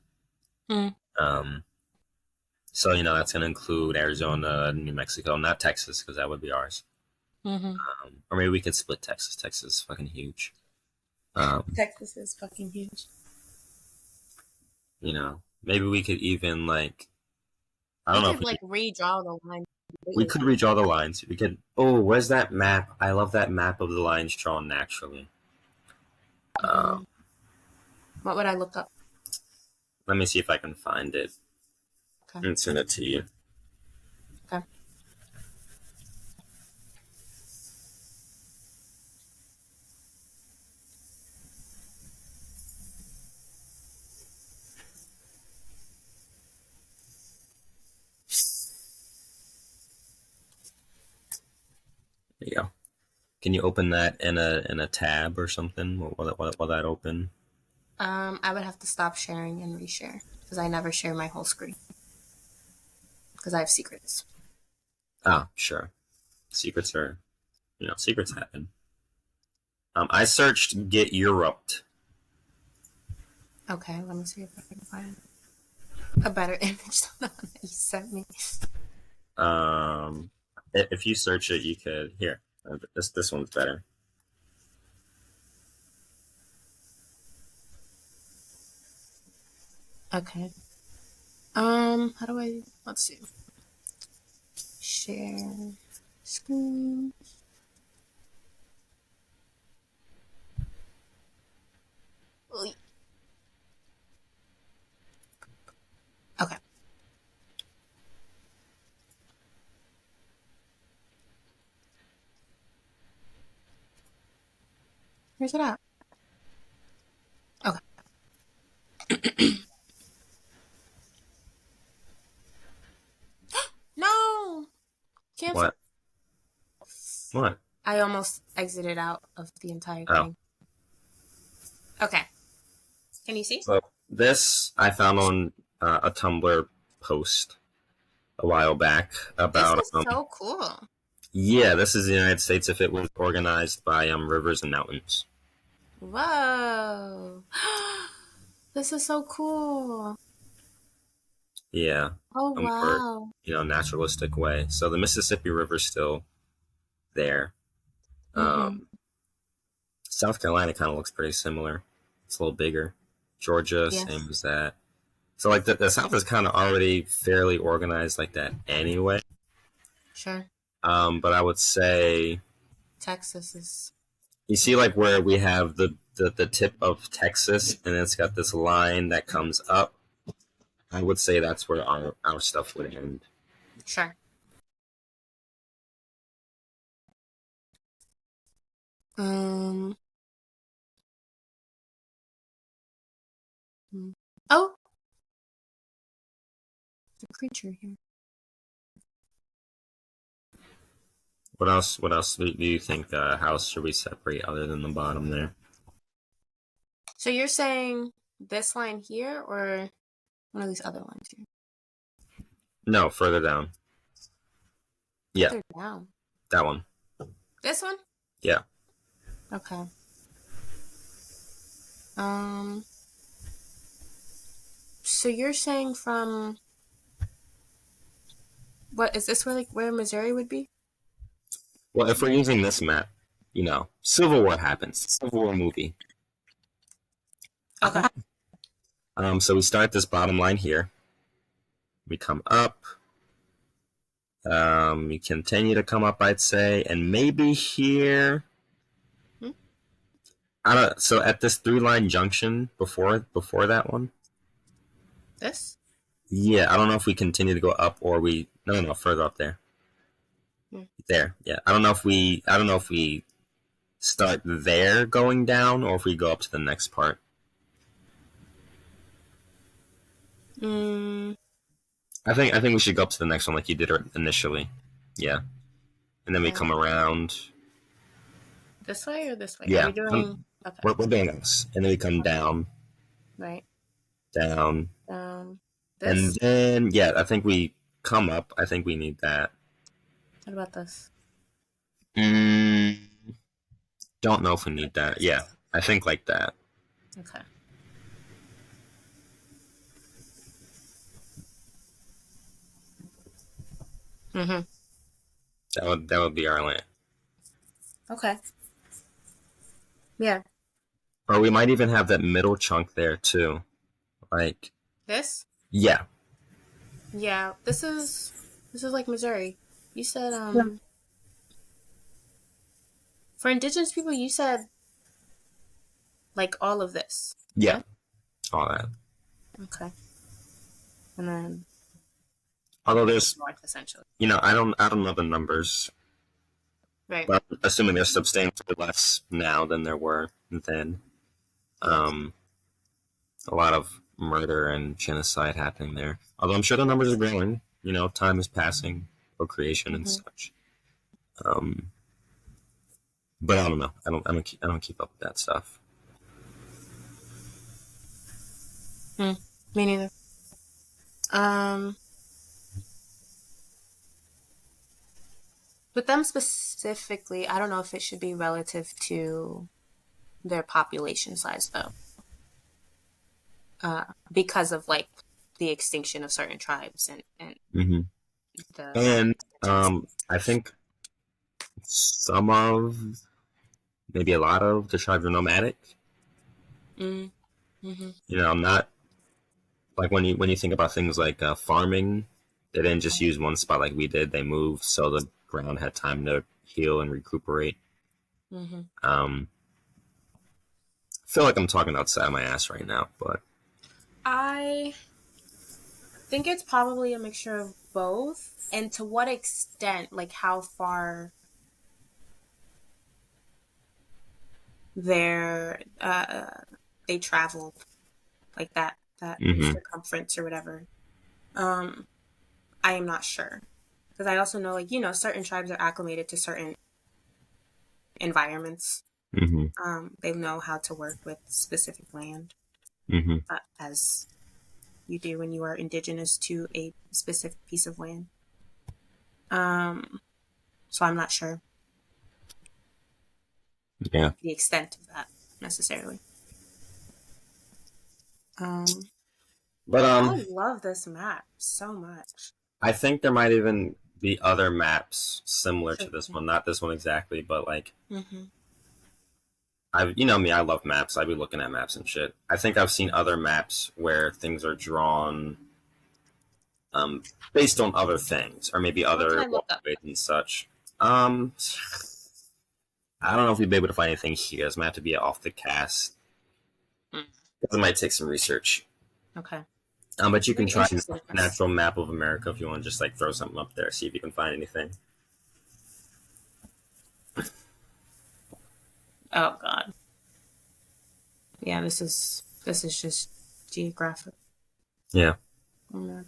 So, you know, that's going to include Arizona, New Mexico, not Texas, because that would be ours. Or maybe we could split Texas. Texas is fucking huge. Texas is fucking huge. You know, maybe we could even, like, I don't know if we could redraw the line. We completely. could redraw the lines. We could. Oh, where's that map? I love that map of the lines drawn naturally. Um, What would I look up? Let me see if I can find it Okay. and send it to you. Okay. There you go. Can you open that in a tab or something? Will that open? I would have to stop sharing and reshare because I never share my whole screen because I have secrets. Ah, sure. Secrets are, secrets happen. I searched "Get Europe." Okay, let me see if I can find a better image than the one that you sent me. If you search it, you could here. This one's better. Okay. How do I? Let's see. Share screen. Oy. Okay. Where's it at? Okay. No! Cancel. What? What? I almost exited out of the entire Oh, thing. Okay. Can you see? so this I found on a Tumblr post a while back This about is so cool. yeah, this is the United States if it was organized by rivers and mountains. Whoa. This is so cool. Yeah, Oh, a more wow. naturalistic way. So the Mississippi River's still there. Mm-hmm. Um, South Carolina kind of looks pretty similar. It's a little bigger. Georgia, same Yes. as that. So like the South is kind of already fairly organized like that anyway. Sure. But I would say Texas is. you see like where we have the tip of Texas and it's got this line that comes up. I would say that's where our stuff would end. Sure. Um. mm. Oh, the creature here. What else? What else do you think? How should we separate other than the bottom there? So you're saying this line here or one of these other lines here? No, further down. Yeah, Further down. that one. This one? Yeah. Okay. Um. So you're saying from what is this where like where Missouri would be? Well, if we're using this map, Civil War happens. Civil War movie. Okay. So we start this bottom line here. We come up. We continue to come up, I'd say, and maybe here. Hmm? I don't. So at this 3-line junction before that one. This? Yeah, I don't know if we continue to go up or we no further up there. Hmm. There, yeah. I don't know if we start there going down or if we go up to the next part. Mm, I think we should go up to the next one like you did initially. Yeah, and then we okay. come around. This way or this way? Are Yeah, we doing okay? we're doing this, and then we come Okay. down, Right. down, and This? then yeah, I think we come up. I think we need that. What about this? Mm, don't know if we need that. Yeah, I think like that. Okay. Mm-hmm. That would be our land. Okay. Yeah. Or we might even have that middle chunk there too. Like, This? yeah, Yeah. This is like Missouri. You said for indigenous people, you said like all of this. Yeah, Yeah. all that. Okay. And then Although like there's, north essentially. I don't know the numbers, Right. but assuming there's substantially less now than there were then. Yes. Um, a lot of murder and genocide happening there. Although I'm sure the numbers are growing. Time is passing, procreation and Mm-hmm. such. Um, but I don't know. I don't keep up with that stuff. Mm. Me neither. Um, with them specifically, I don't know if it should be relative to their population size though, because of like the extinction of certain tribes and Hmm. the And genocide. I think some of, maybe a lot of the tribes are nomadic. Mm, mm-hmm. Not like when you think about things like farming, they didn't just use one spot like we did. They moved so the ground had time to heal and recuperate. Mm-hmm. Um, I feel like I'm talking outside my ass right now, but I think it's probably a mixture of both, and to what extent, like how far they're they traveled, like that hmm circumference or whatever. Um, I am not sure because I also know like certain tribes are acclimated to certain environments. hmm They know how to work with specific land, hmm as you do when you are indigenous to a specific piece of land. Um, so I'm not sure yeah. the extent of that necessarily. Um, But I love this map so much. I think there might even be other maps similar to Should this be. one. Not this one exactly, but like Mm-hmm. me, I love maps. I'd be looking at maps and shit. I think I've seen other maps where things are drawn um, based on other things, or maybe What can other I look up? waterways and such. Um, I don't know if we'd be able to find anything here. It's might have to be off the cast. Mm, It might take some research. okay. But you can Very try interested in this. natural map of America if you want to just like throw something up there, see if you can find anything. Oh God. Yeah, this is just geographic. Yeah, Mm,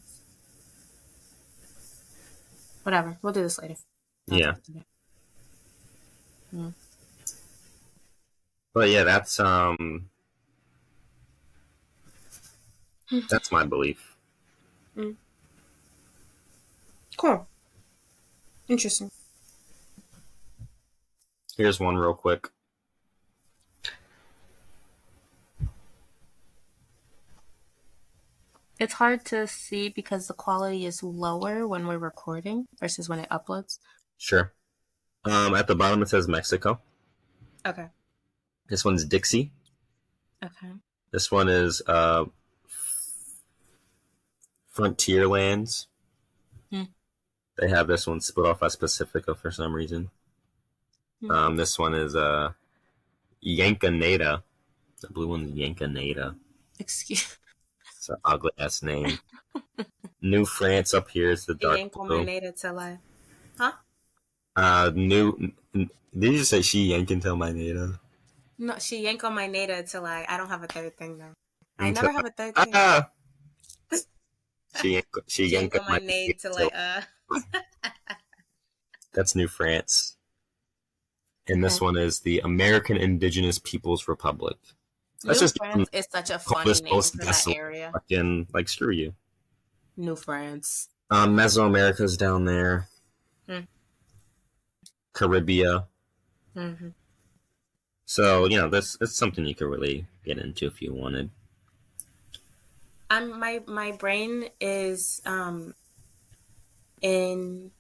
whatever. We'll do this later. Not yeah. talking today. Mm. But yeah, that's my belief. Mm. Cool. Interesting. Here's one real quick. It's hard to see because the quality is lower when we're recording versus when it uploads. Sure. At the bottom it says Mexico. Okay. This one's Dixie. Okay. This one is Frontier Lands. Hmm. They have this one split off as Pacifica for some reason. Hmm. This one is Yankaneda. The blue one's Yankaneda. Excuse. It's an ugly ass name. New France up here is the She dark ain't on my blue. native till I. Huh? New. Did you say she yank until my native? No, she yank on my native till I. I don't have a third thing though. I Until never have a third thing. she She yank ain't on on my my native native till till. I. That's New France. And this Okay. one is the American Indigenous Peoples Republic. Let's New just France is such a call funny this name most for that desolate. area. Fucking like screw you. New France. Mesoamerica's down there. Mm. Caribbean. Mm-hmm. So that's something you could really get into if you wanted. My brain is in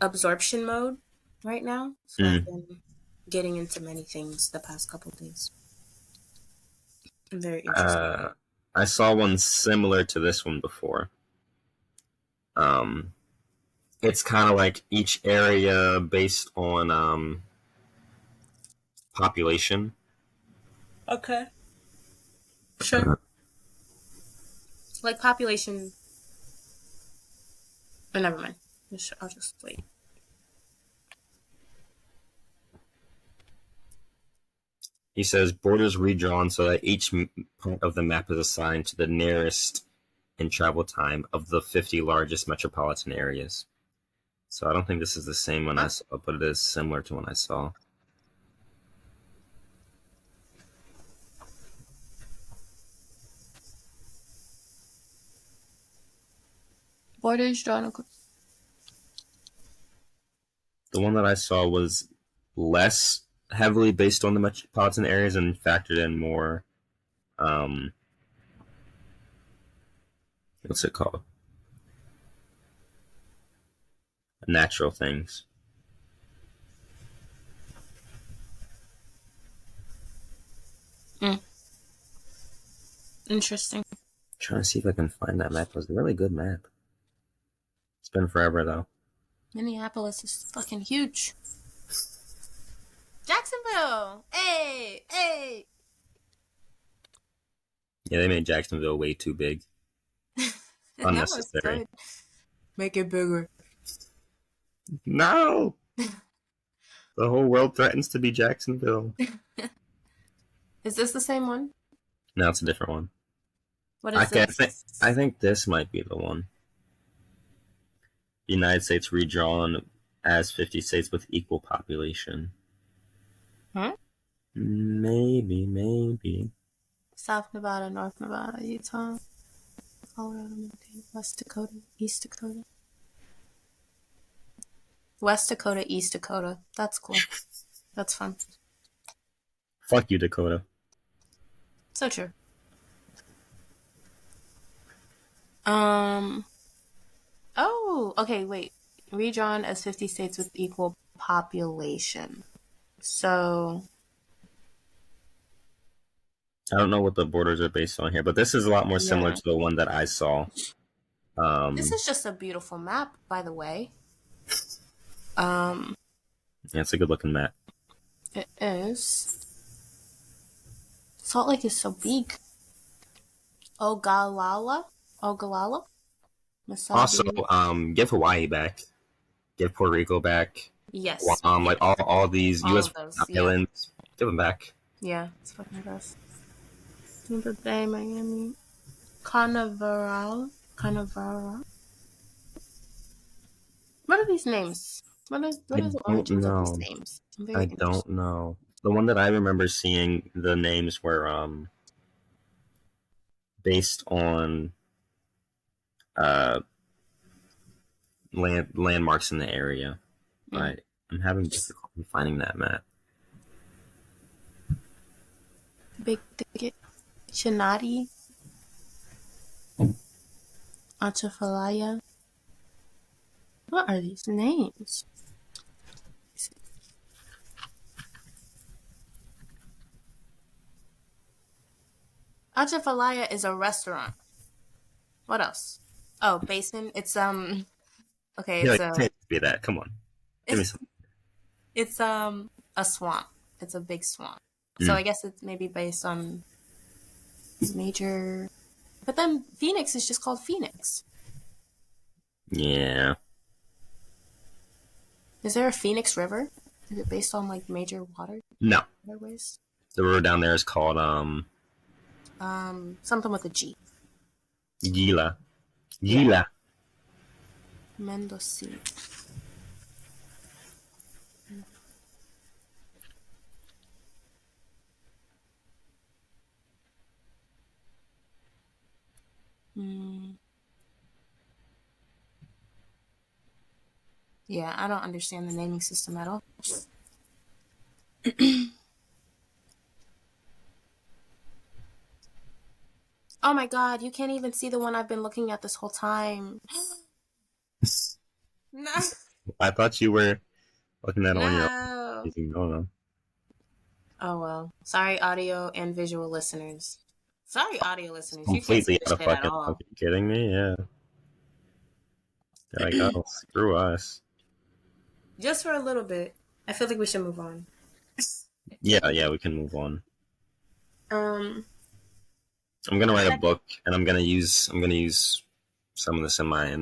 absorption mode right now. So I've Mm. been getting into many things the past couple of days. I'm very interested. I saw one similar to this one before. Um, it's kind of like each area based on population. Okay. Sure. Like population. Oh, never mind. I'll just wait. He says borders redrawn so that each part of the map is assigned to the nearest in travel time of the 50 largest metropolitan areas. So I don't think this is the same one I saw, but it is similar to one I saw. Borders drawn. The one that I saw was less heavily based on the metropolitan areas and factored in more um, what's it called? Natural things. Mm. Interesting. I'm trying to see if I can find that map. It was a really good map. It's been forever though. Minneapolis is fucking huge. Jacksonville! Hey! Hey! Yeah, they made Jacksonville way too big. No, it's Unnecessary. good. Make it bigger. No! The whole world threatens to be Jacksonville. Is this the same one? No, it's a different one. What is this? I think this might be the one. The United States redrawn as 50 states with equal population. Huh? Maybe. South Nevada, North Nevada, Utah, Colorado, Montana, West Dakota, East Dakota. West Dakota, East Dakota. That's cool. That's fun. Fuck you, Dakota. So true. Oh, okay, wait. Redrawn as 50 states with equal population. So I don't know what the borders are based on here, but this is a lot more similar to the one that I saw. This is just a beautiful map, by the way. Yeah, it's a good looking map. It is. Salt Lake is so big. Ogallala? Wasabi. Also, give Hawaii back. Give Puerto Rico back. Yes. Like all these all U.S. of those, islands, give them back. Yeah, it's fucking gross. Tampa Bay, Miami. Canaveral. What are these names? What is the origins of these names? I'm very interested. Don't know. The one that I remember seeing, the names were based on landmarks in the area. But I'm having difficulty finding that map. Big Ticket. Chinati. Atchafalaya. What are these names? Atchafalaya is a restaurant. What else? Oh, basin. It's okay, Yeah, it's like, can't be that. Come on. Give me some. It's a swamp. It's a big swamp. So I guess it's maybe based on major. But then Phoenix is just called Phoenix. Yeah. Is there a Phoenix River? Is it based on like major No. waterways? The river down there is called something with a G. Gila. Mendocino. Yeah, I don't understand the naming system at all. Oh my god, you can't even see the one I've been looking at this whole time. No. I thought you were looking at it on your own. No. Oh well. Sorry, audio and visual listeners. Sorry, audio listeners. Completely You can't see this out of shit at fucking. all. Are you kidding me? Yeah. They're like, oh, screw us. Just for a little bit. I feel like we should move on. Yeah, yeah, we can move on. Um, I'm gonna write a second. book, and I'm gonna use some of this in my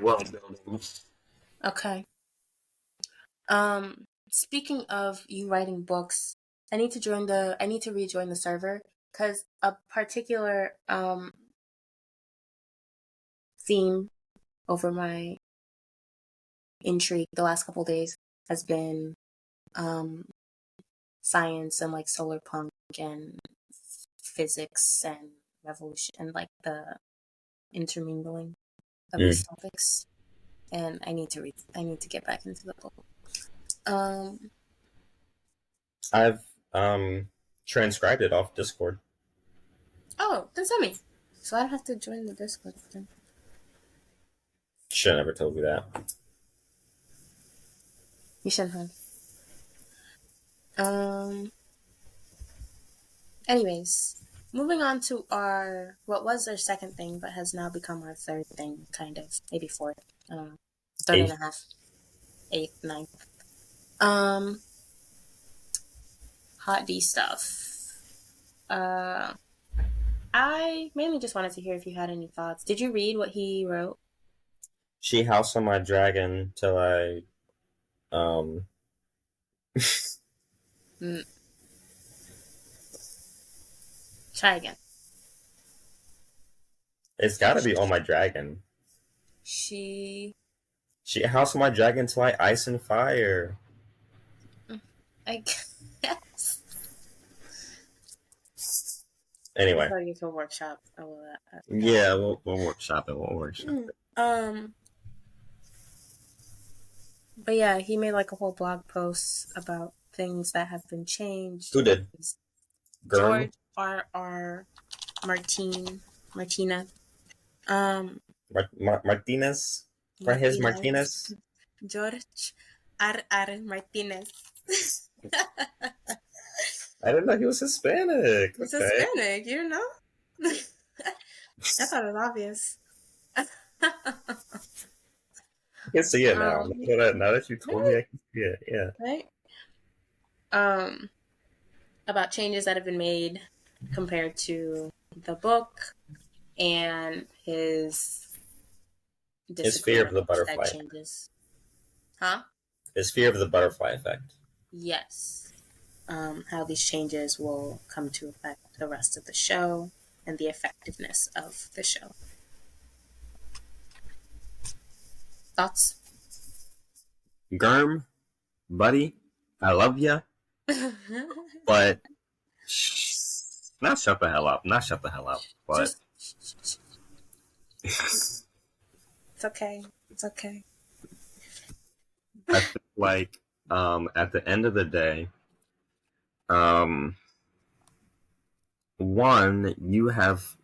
world building. Okay. Speaking of you writing books, I need to rejoin the server because a particular theme over my intrigue the last couple days has been um science and like solar punk and physics and revolution and like the intermingling of these Mm. topics. And I need to get back into the book. Um I've transcribed it off Discord. oh, then send me. So I don't have to join the Discord then. Should have never told you that. You shouldn't have. Um anyways, moving on to our what was our second thing but has now become our third thing, kind of. Maybe fourth. I don't know. Third and a Eighth. half. Eighth, ninth. Um Hot D stuff. Uh I mainly just wanted to hear if you had any thoughts. Did you read what he wrote? She house on my dragon till I um. Mm, try again. It's got to be on my dragon. She She house on my dragon till I ice and fire. I guess. Anyway, So you can workshop all of that. yeah, we'll workshop it. We'll workshop Mm. it. But yeah, he made like a whole blog post about things that have been changed. Who did? Germ? George R. Martina. Um, Martinez? For his Martinez? George R. Martinez. I didn't know he was Hispanic. He's Okay. Hispanic, you know? I thought it was obvious. I can see it now. Um, Now that you told me, I can see it. Yeah. right? Um, about changes that have been made compared to the book and his His fear of the disagreement that butterfly. changes. Huh? His fear of the butterfly effect. Yes. How these changes will come to affect the rest of the show and the effectiveness of the show. Thoughts? Germ, buddy, I love ya, but not shut the hell up. Not shut the hell up. But It's okay. It's okay. I feel like at the end of the day, one, you have.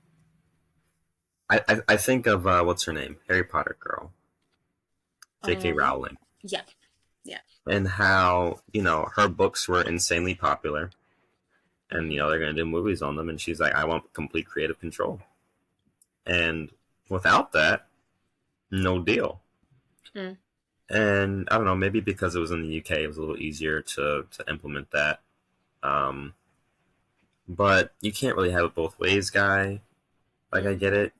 I think of what's her name, Harry Potter girl, J.K. Rowling, Yeah. Yeah. and how her books were insanely popular, and they're gonna do movies on them, and she's like, I want complete creative control, and without that, no deal. Mm. And I don't know, maybe because it was in the UK, it was a little easier to implement that. But you can't really have it both ways, guy. Like, I get it.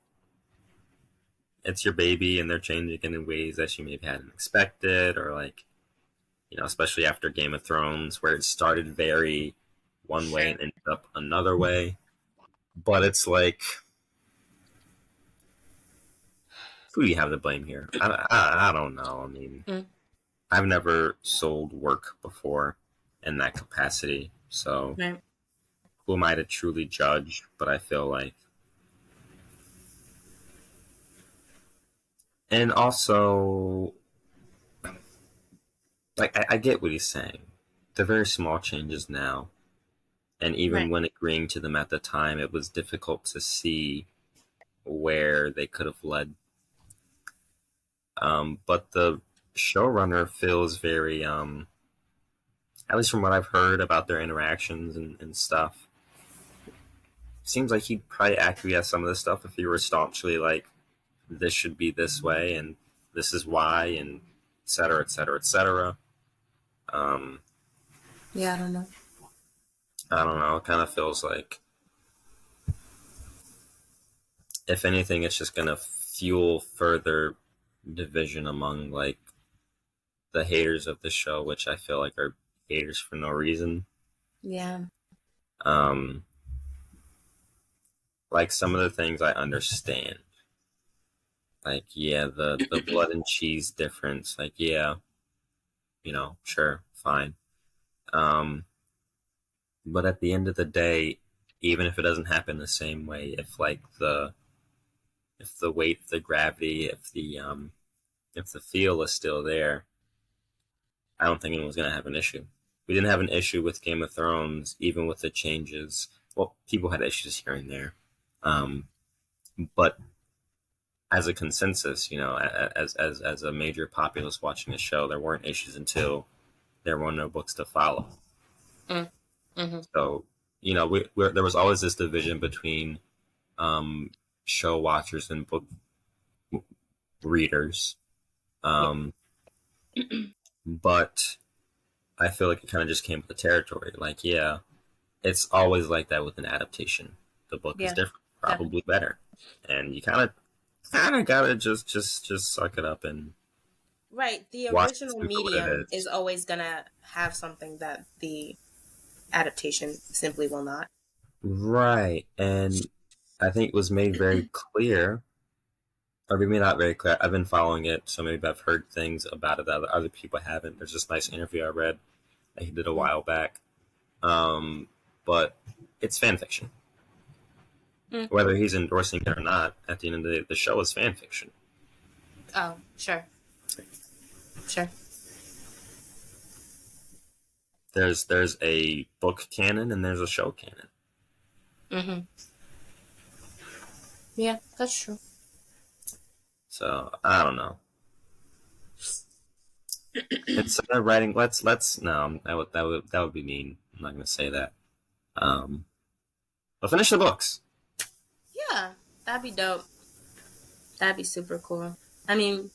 It's your baby, and they're changing it in ways that you maybe hadn't expected, or like, especially after Game of Thrones, where it started very one way and ended up another way. But it's like, who do you have to blame here? I don't know. I mean, I've never sold work before in that capacity, so Right. who am I to truly judge? But I feel like, and also, like, I get what he's saying. They're very small changes now, and even Right. when agreeing to them at the time, it was difficult to see where they could have led. But the showrunner feels very, at least from what I've heard about their interactions and stuff, seems like he'd probably acquiesce some of this stuff if he were staunchly like, this should be this way, and this is why, and et cetera, et cetera, et cetera. Um, Yeah, I don't know. I don't know. It kind of feels like, if anything, it's just gonna fuel further division among like the haters of the show, which I feel like are haters for no reason. Yeah. Um, like some of the things I understand. Like, yeah, the blood and cheese difference. Like, yeah, sure, fine. Um, but at the end of the day, even if it doesn't happen the same way, if the weight, the gravity, if the feel is still there, I don't think anyone's gonna have an issue. We didn't have an issue with Game of Thrones, even with the changes. Well, people had issues here and there, um, but as a consensus, as a major populace watching the show, there weren't issues until there were no books to follow. Mm. Mm-hmm. So, there was always this division between um, show watchers and book readers. Yeah. Um, but I feel like it kind of just came with the territory. Like, yeah, it's always like that with an adaptation. The book is Yeah. different, Definitely. probably better, and you kind of gotta just suck it up and Right. The watch original it for what it medium is is. always gonna have something that the adaptation simply will not. Right, and I think it was made very clear, or maybe not very clear. I've been following it, so maybe I've heard things about it that other people haven't. There's this nice interview I read that he did a Mm. while back, but it's fan fiction. Mm. Whether he's endorsing it or not, at the end of the day, the show is fan fiction. Oh, sure. Sure. There's a book canon and there's a show canon. Mm-hmm. Yeah, that's true. So I don't know. Instead of writing, let's no, that would be mean. I'm not gonna say that. Um, but finish the books. Yeah, that'd be dope. That'd be super cool. I mean,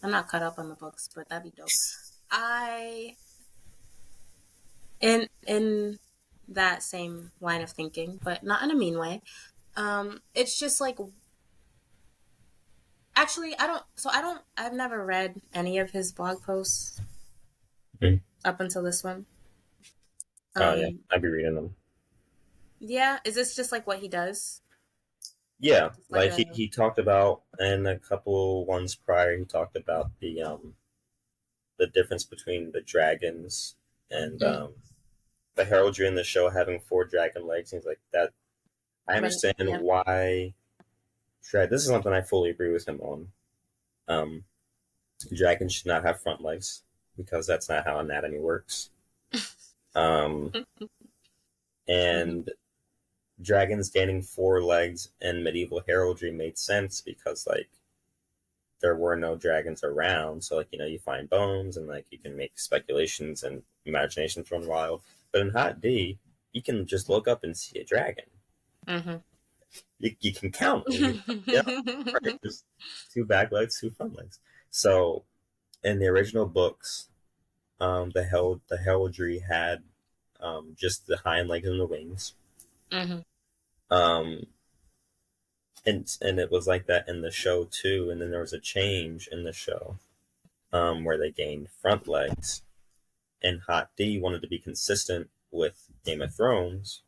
I'm not caught up on the books, but that'd be dope. I in that same line of thinking, but not in a mean way. It's just like, actually, I've never read any of his blog posts Mm. up until this one. Oh yeah, Um, I'd be reading them. yeah, is this just like what he does? Yeah, Just like like a he talked about, and a couple ones prior, he talked about the difference between the dragons and mm, the heraldry in the show having four dragon legs, things like that. I right? understand Yeah. why. This is something I fully agree with him on. Um, Dragons should not have front legs because that's not how anatomy works. Um, Mm-hmm. and dragons gaining four legs in medieval heraldry made sense because like there were no dragons around, so like you find bones and like you can make speculations and imaginations run wild. But in Hot D, you can just look up and see a dragon. Mm-hmm. You can count them. Yeah, right. There's two back legs, two front legs. So in the original books, the heraldry had just the hind legs and the wings. Mm-hmm. Um, and it was like that in the show too. And then there was a change in the show where they gained front legs. And Hot D wanted to be consistent with Game of Thrones,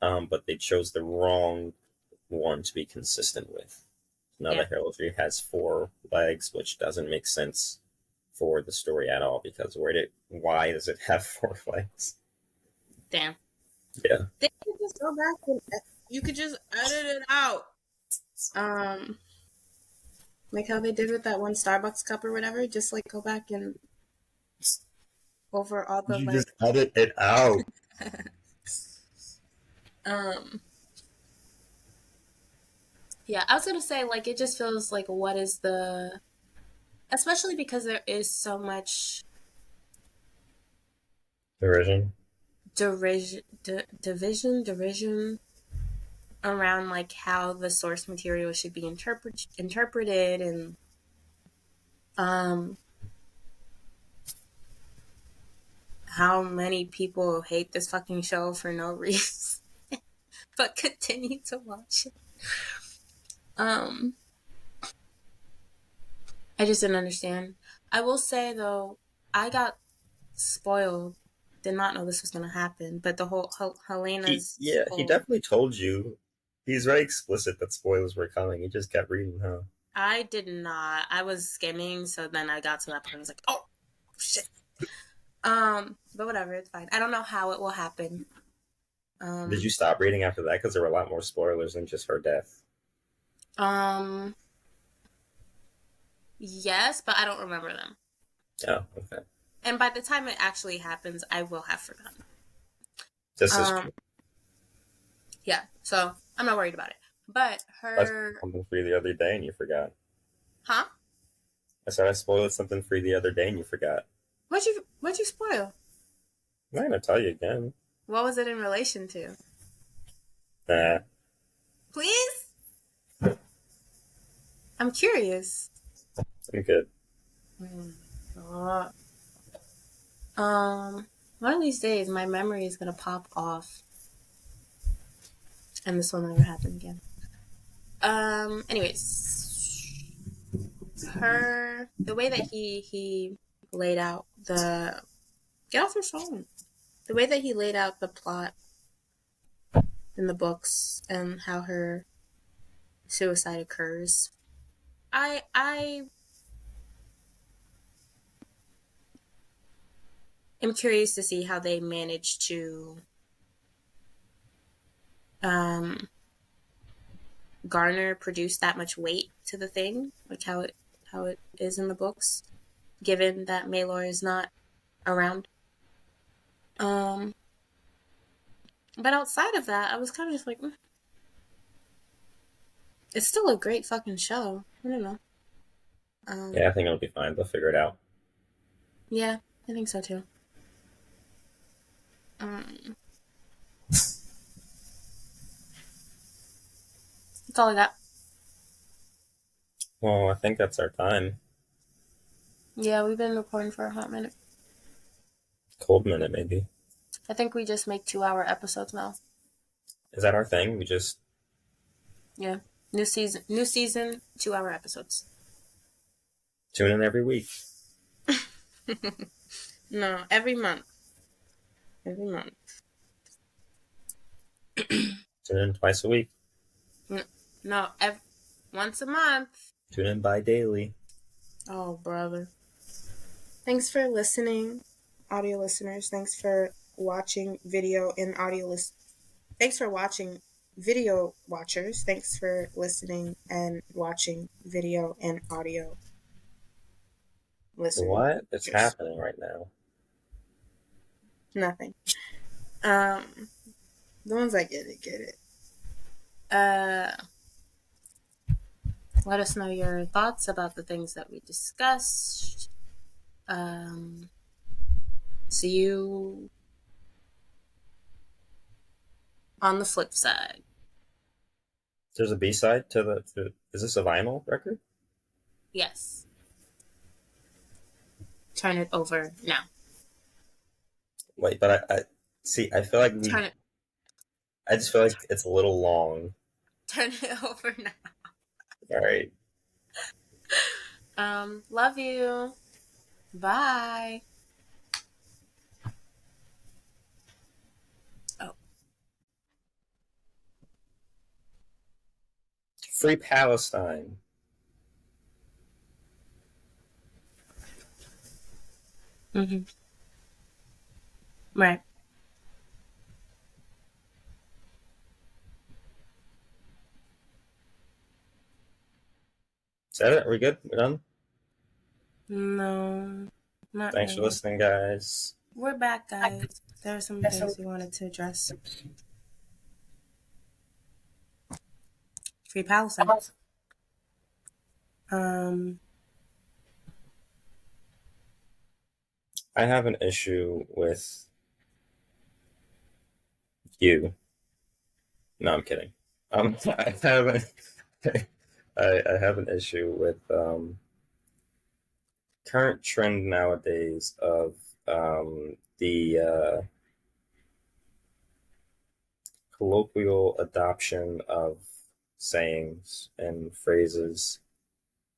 but they chose the wrong one to be consistent with. Now the Yeah. heraldry has four legs, which doesn't make sense for the story at all because why does it have four legs? Damn. Yeah. They could just go back and you could just edit it out. Like how they did with that one Starbucks cup or whatever. Just like go back and over all the You like just edit it out. um yeah, I was gonna say like it just feels like what is the, especially because there is so much Derision. derision, division, derision. around like how the source material should be interpreted, and um how many people hate this fucking show for no reason but continue to watch it. um I just didn't understand. I will say though, I got spoiled. Did not know this was gonna happen, but the whole Helena's He whole. definitely told you. He's very explicit that spoilers were coming. He just kept reading, huh? I did not. I was skimming, so then I got to that point. I was like, oh shit. But whatever, it's fine. I don't know how it will happen. Did you Um, stop reading after that? Because there were a lot more spoilers than just her death. um, yes, but I don't remember them. Oh, okay. And by the time it actually happens, I will have forgotten. This is Um, true. yeah, so I'm not worried about it. But I spoiled her, something for you the other day and you forgot. huh? I said I spoiled something for you the other day and you forgot. What'd you spoil? I'm not gonna tell you again. What was it in relation to? Nah, Please? I'm curious. I'm good. Oh, one of these days, my memory is gonna pop off, and this will never happen again. Anyways, the way that he laid out the get off your phone. The way that he laid out the plot in the books and how her suicide occurs, I am curious to see how they manage to um produce that much weight to the thing, like how it is in the books, given that Maylor is not around. Um, but outside of that, I was kind of just like, it's still a great fucking show. I don't know. Yeah, Um, I think it'll be fine. They'll figure it out. yeah, I think so too. Um, that's all I got. Well, I think that's our time. Yeah, we've been recording for a hot minute. Cold minute, maybe. I think we just make 2 hour episodes now. Is that our thing? We just Yeah, new season, 2 hour episodes. tune in every week. No, every month. Every month. Tune in twice a week. No, once a month. Tune in bi-daily. Oh, brother. Thanks for listening, audio listeners. Thanks for watching video and audio Thanks for watching, video watchers. Thanks for listening and watching video and audio listeners. What is happening right now? Nothing. The ones that get it. Uh, let us know your thoughts about the things that we discussed. See you on the flip side. There's a B-side to is this a vinyl record? Yes. Turn it over now. Wait, but I see. I feel like Turn it. I just feel like it's a little long. Turn it over now. All right. Love you. Bye. Oh. Free Palestine. Mm-hmm. Right. Is that it? Are we good? We're done? No, not Thanks for really. listening, guys. We're back, guys. There are some things we wanted to address. Free Palestine. I have an issue with you. No, I'm kidding. I have I have an issue with current trend nowadays of the colloquial adoption of sayings and phrases.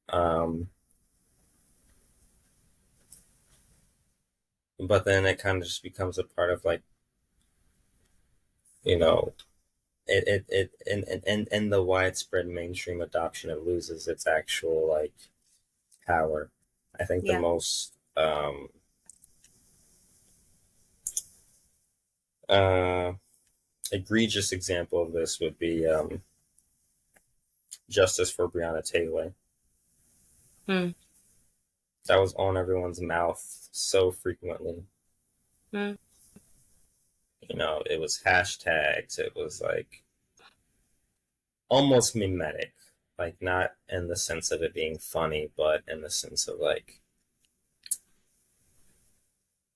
Um, but then it kind of just becomes a part of like, you know, in the widespread mainstream adoption, it loses its actual like power. I think the Yeah. most uh, egregious example of this would be Justice for Breonna Taylor. Hmm. That was on everyone's mouth so frequently. Hmm. It was hashtags. It was like almost mimetic, like not in the sense of it being funny, but in the sense of like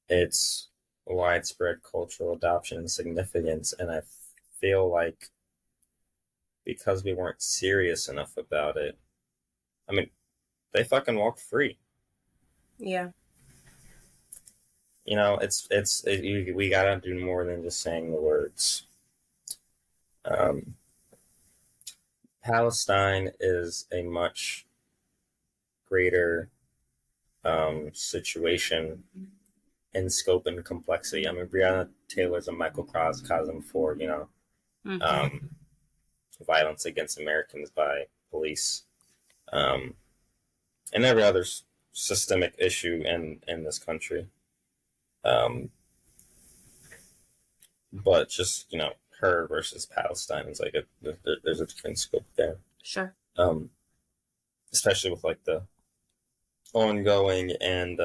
its widespread cultural adoption and significance. And I feel like because we weren't serious enough about it, I mean, they fucking walked free. Yeah. We gotta do more than just saying the words. Um, Palestine is a much greater situation in scope and complexity. I mean, Breonna Taylor's a microcosm for Mm-hmm. um, violence against Americans by police, um, and every other systemic issue in this country. Um, but just her versus Palestine is like there's a different scope there. Sure. Um, Especially with like the ongoing and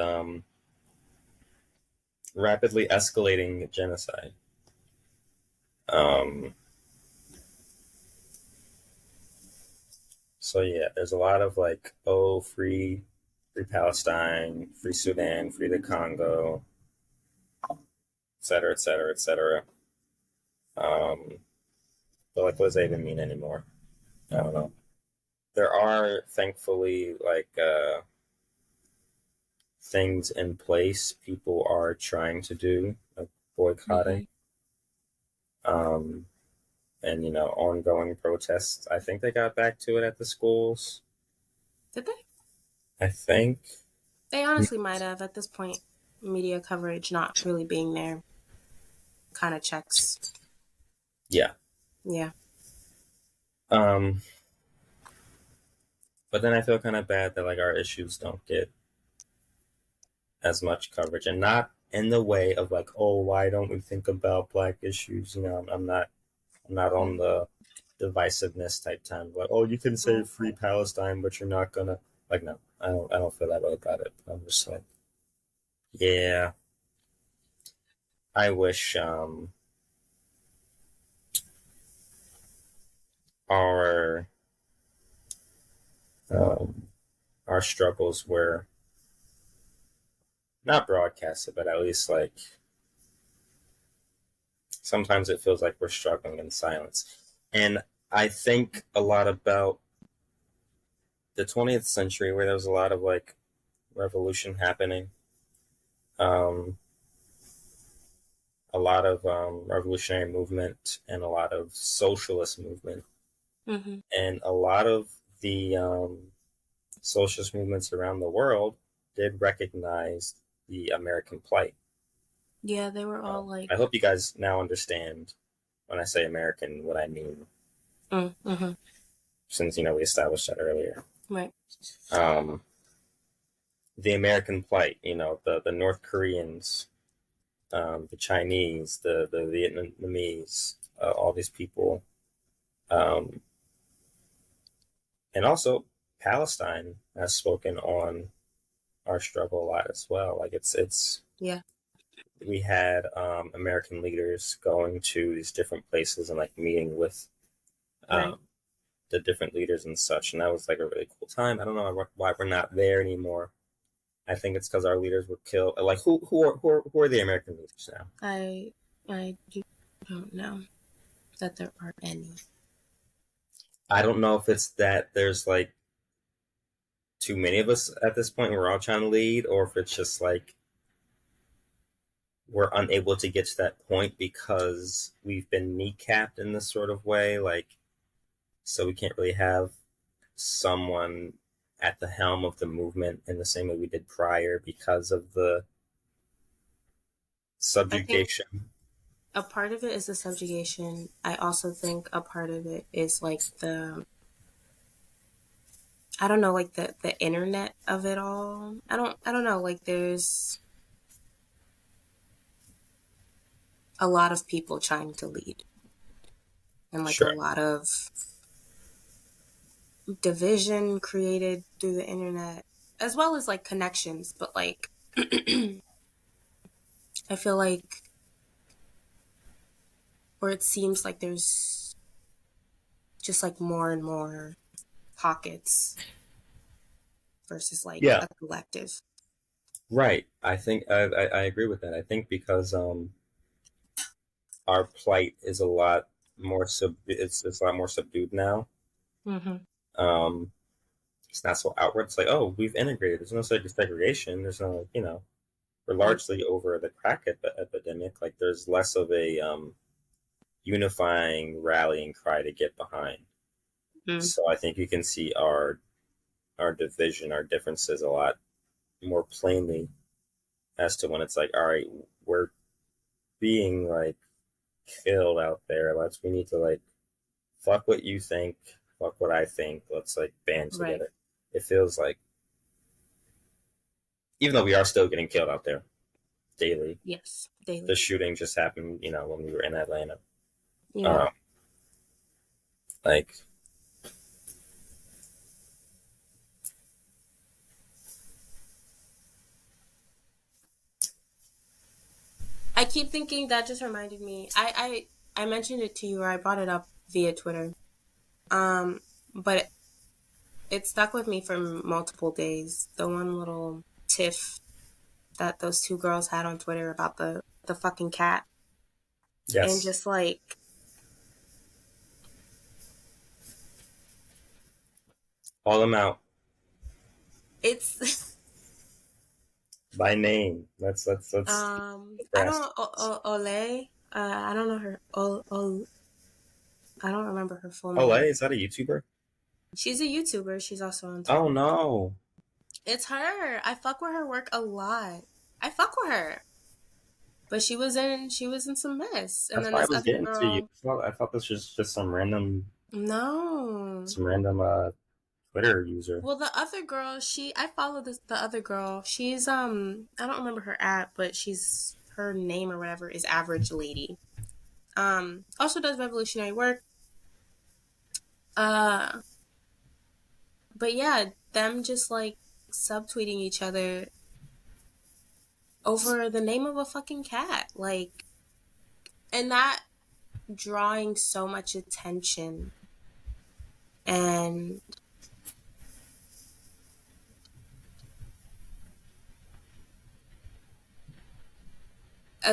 rapidly escalating genocide. Um, so yeah, there's a lot of like, oh, free Palestine, free Sudan, free the Congo, et cetera, et cetera, et cetera. Um, but like, what does that even mean anymore? I don't know. There are thankfully like things in place people are trying to do, like Mm-hmm. boycotting, um, and ongoing protests. I think they got back to it at the schools. Did they? I think. They honestly might have at this point. Media coverage not really being there kind of checks. Yeah. Yeah. Um, but then I feel kind of bad that like our issues don't get as much coverage, and not in the way of like, oh, why don't we think about black issues? I'm not on Mm-hmm. the divisiveness type time. Like, oh, you can say Right. free Palestine, but you're not gonna like. No, I don't feel that way about it. I'm just like, yeah, I wish our um our struggles were not broadcasted, but at least like sometimes it feels like we're struggling in silence. And I think a lot about the 20th century where there was a lot of like revolution happening, um, a lot of revolutionary movement, and a lot of socialist movement, Mm-hmm. and a lot of the socialist movements around the world did recognize the American plight. Yeah, they were all like, I hope you guys now understand when I say American what I mean, mm-hmm. since we established that earlier. Right. Um, the American plight, the North Koreans, the Chinese, the Vietnamese, all these people, um, and also Palestine has spoken on our struggle a lot as well. Like it's Yeah. we had American leaders going to these different places and like meeting with Right. um, the different leaders and such, and that was like a really cool time. I don't know why we're not there anymore. I think it's because our leaders were killed. Like who are the American leaders now? I don't know that there are any. I don't know if it's that there's like too many of us at this point. We're all trying to lead, or if it's just like we're unable to get to that point because we've been kneecapped in this sort of way. Like, so we can't really have someone at the helm of the movement in the same way we did prior because of the I think subjugation. a part of it is the subjugation. I also think a part of it is like the, I don't know, like the internet of it all. I don't know, like there's a lot of people trying to lead and like a Sure. lot of division created through the internet as well as like connections, but like I feel like, or it seems like there's just like more and more pockets versus like Yeah. a collective. Right. I think I agree with that. I think because our plight is a lot more it's a lot more subdued now. Mm-hmm. Um, it's not so outward. It's like, oh, we've integrated. There's no such segregation. There's no, we're Like, largely over the crack epidemic. Like, there's less of a unifying rallying cry to get behind. mm, So I think you can see our division, our differences a lot more plainly as to when it's like, all right, we're being like killed out there. We need to like fuck what you think, fuck what I think. Let's like band right. together. It feels like, even though we are still getting killed out there daily, Yes. the Daily. shooting just happened, when we were in Atlanta. Yeah. Um, like, I keep thinking that just reminded me. I mentioned it to you or I brought it up via Twitter. But it stuck with me for multiple days. The one little tiff that those two girls had on Twitter about the fucking cat. And yes, just like call them out it's by name. Let's I brass don't tacks. Olay. I don't know her. I don't remember her full Oh, name. hey, is that a YouTuber? She's a YouTuber. She's also on Oh Twitter. no, It's her. I fuck with her work a lot. I fuck with her. But she was in some mess. And that's then why I this was other getting to you. girl. I thought this was just No. some random Twitter user. Well, the other girl, I follow the other girl. She's I don't remember her at, but she's her name or whatever is Average Lady. Also does revolutionary work. Uh but yeah, them just like subtweeting each other over the name of a fucking cat. Like, and that drawing so much attention and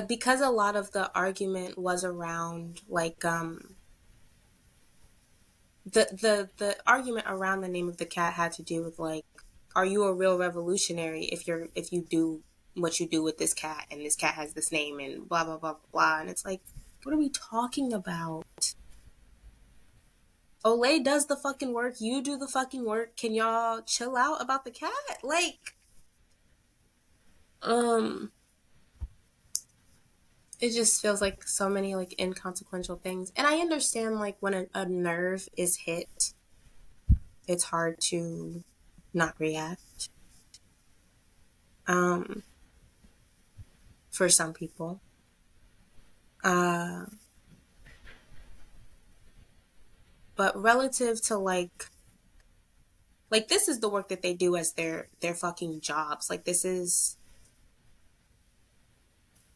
because a lot of the argument was around like the argument around the name of the cat had to do with like, are you a real revolutionary if you do what you do with this cat and this cat has this name and blah blah blah blah, and it's like, what are we talking about? Olay does the fucking work, you do the fucking work, can y'all chill out about the cat? Like, um it just feels like so many like inconsequential things, and I understand like when a nerve is hit, it's hard to not react, um for some people. Uh, but relative to like this is the work that they do as their fucking jobs. Like this is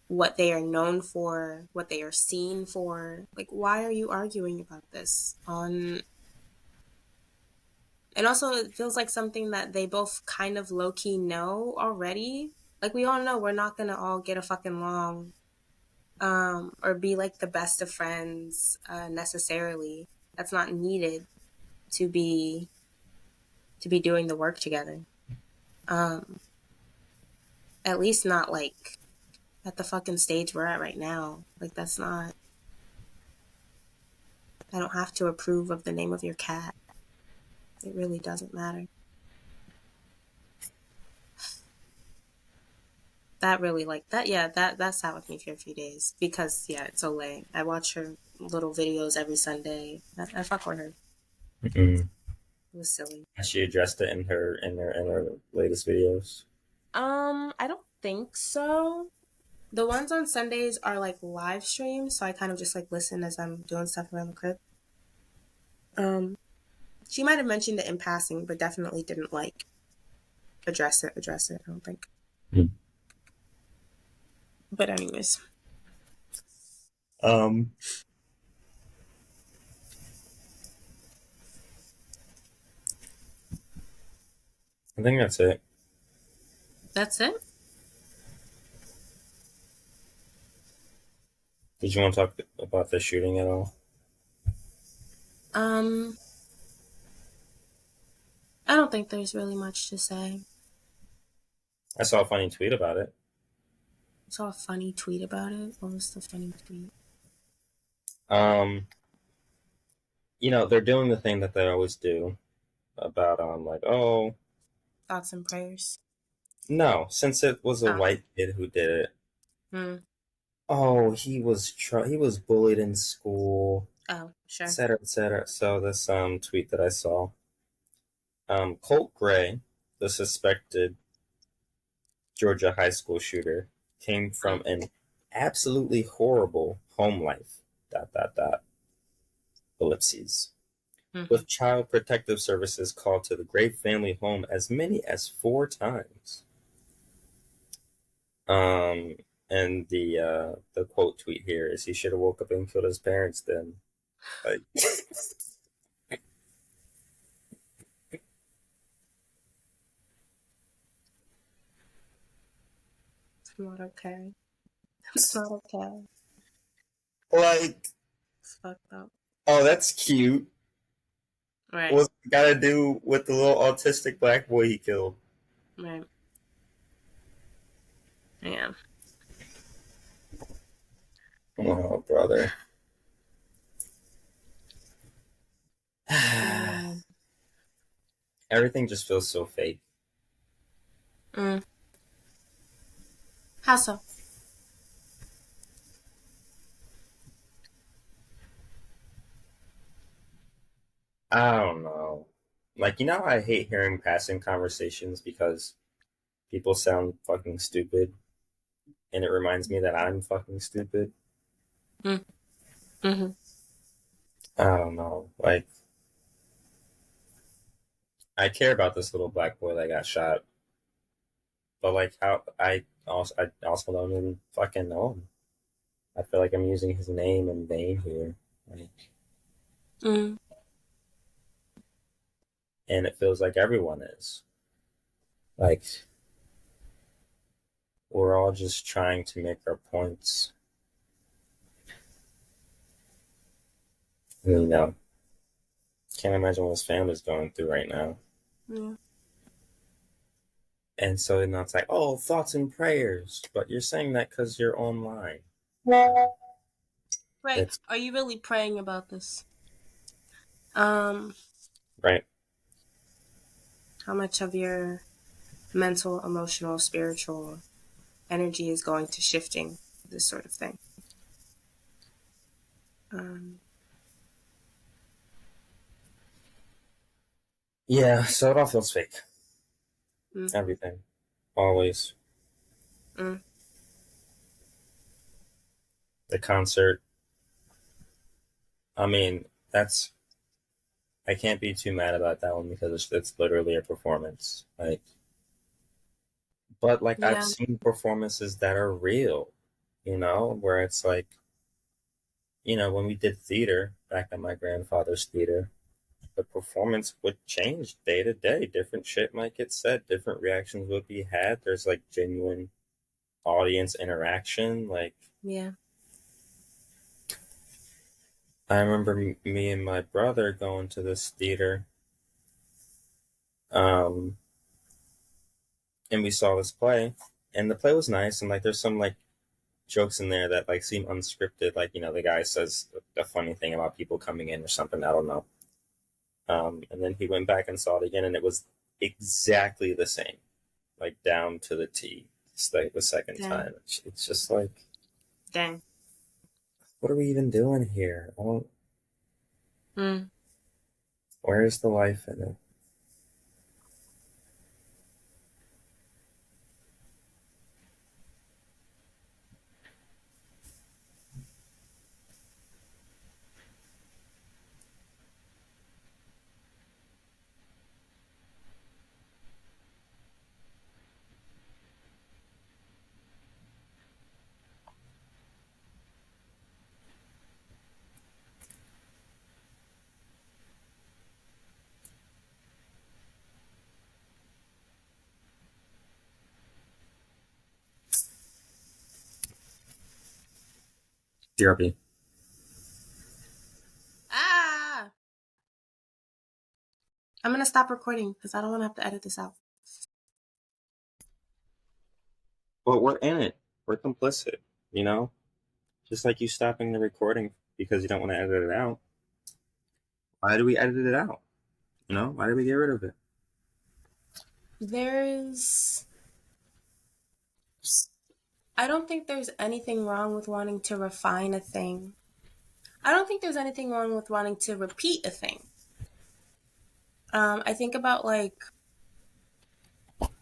what they are known for, what they are seen for. Like why are you arguing about this on? And also it feels like something that they both kind of low key know already. Like we all know we're not gonna all get a fucking along, or be like the best of friends necessarily. That's not needed. to be doing the work together. Um, at least not like at the fucking stage we're at right now. Like that's not. I don't have to approve of the name of your cat. It really doesn't matter. That really like that. Yeah, that sat with me for a few days because yeah, it's Olay. I watch her little videos every Sunday. I fuck with her. Mm-hmm. It was silly. She addressed it in her latest videos. I don't think so. The ones on Sundays are like live streams, so I kind of just like listen as I'm doing stuff around the crib. Um, she might have mentioned it in passing, but definitely didn't like address it. Address it. I don't think. Mm. But anyways, Um, I think that's it. that's it. Did you want to talk about the shooting at all? Um, I don't think there's really much to say. I saw a funny tweet about it. I saw a funny tweet about it. What was the funny tweet? Um, they're doing the thing that they always do about like, oh Thoughts and prayers. no, since it was a Oh, white kid who did it. hmm. Oh, he was bullied in school, Oh, sure. etc., etc. So this tweet that I saw, Colt Gray, the suspected Georgia high school shooter, came Mm, from an absolutely horrible home life. Dot dot dot. Ellipses. mm-hmm. With Child Protective Services called to the Gray family home as many as 4 times. Um, and the quote tweet here is he should have woke up and killed his parents then. Like, It's not okay. It's not okay. like, It's fucked up. oh, that's cute. Right. What's it got to do with the little autistic black boy he killed? Right. Yeah. Oh, brother. Yeah. Everything just feels so fake. Mm. How so? I don't know. Like, I hate hearing passing conversations because people sound fucking stupid, and it reminds me that I'm fucking stupid. Mm. Mm-hmm. I don't know. Like, I care about this little black boy that got shot, but like, how I also don't even fucking know him. I feel like I'm using his name in vain here, like, Mm. and it feels like everyone is. Like, we're all just trying to make our points. Can't imagine what his family's going through right now. Yeah. And so it's like, oh, thoughts and prayers. But you're saying that because you're online. Right. It's Are you really praying about this? Um, right. how much of your mental, emotional, spiritual energy is going to shifting this sort of thing? Um, Yeah, so it all feels fake. mm, Everything. Always. mm, The concert. I mean, I can't be too mad about that one because it's literally a performance. But I've yeah. seen performances that are real, where it's like, when we did theater back at my grandfather's theater, the performance would change day to day. Different shit might get said, different reactions would be had. There's like genuine audience interaction. Like, Yeah. I remember me and my brother going to this theater, um, and we saw this play, and the play was nice, and like there's some like jokes in there that like seem unscripted, like the guy says a funny thing about people coming in or something. I don't know. And then he went back and saw it again, and it was exactly the same, like down to the T. It's like the second Dang. time. It's just like, Dang. what are we even doing here? I don't. Mm. Where's the life in it? DRB. Ah! I'm gonna stop recording because I don't want to have to edit this out. But we're in it. We're complicit. You know, just like you stopping the recording because you don't want to edit it out. Why do we edit it out? Why do we get rid of it? There's. I don't think there's anything wrong with wanting to refine a thing. I don't think there's anything wrong with wanting to repeat a thing. I think about like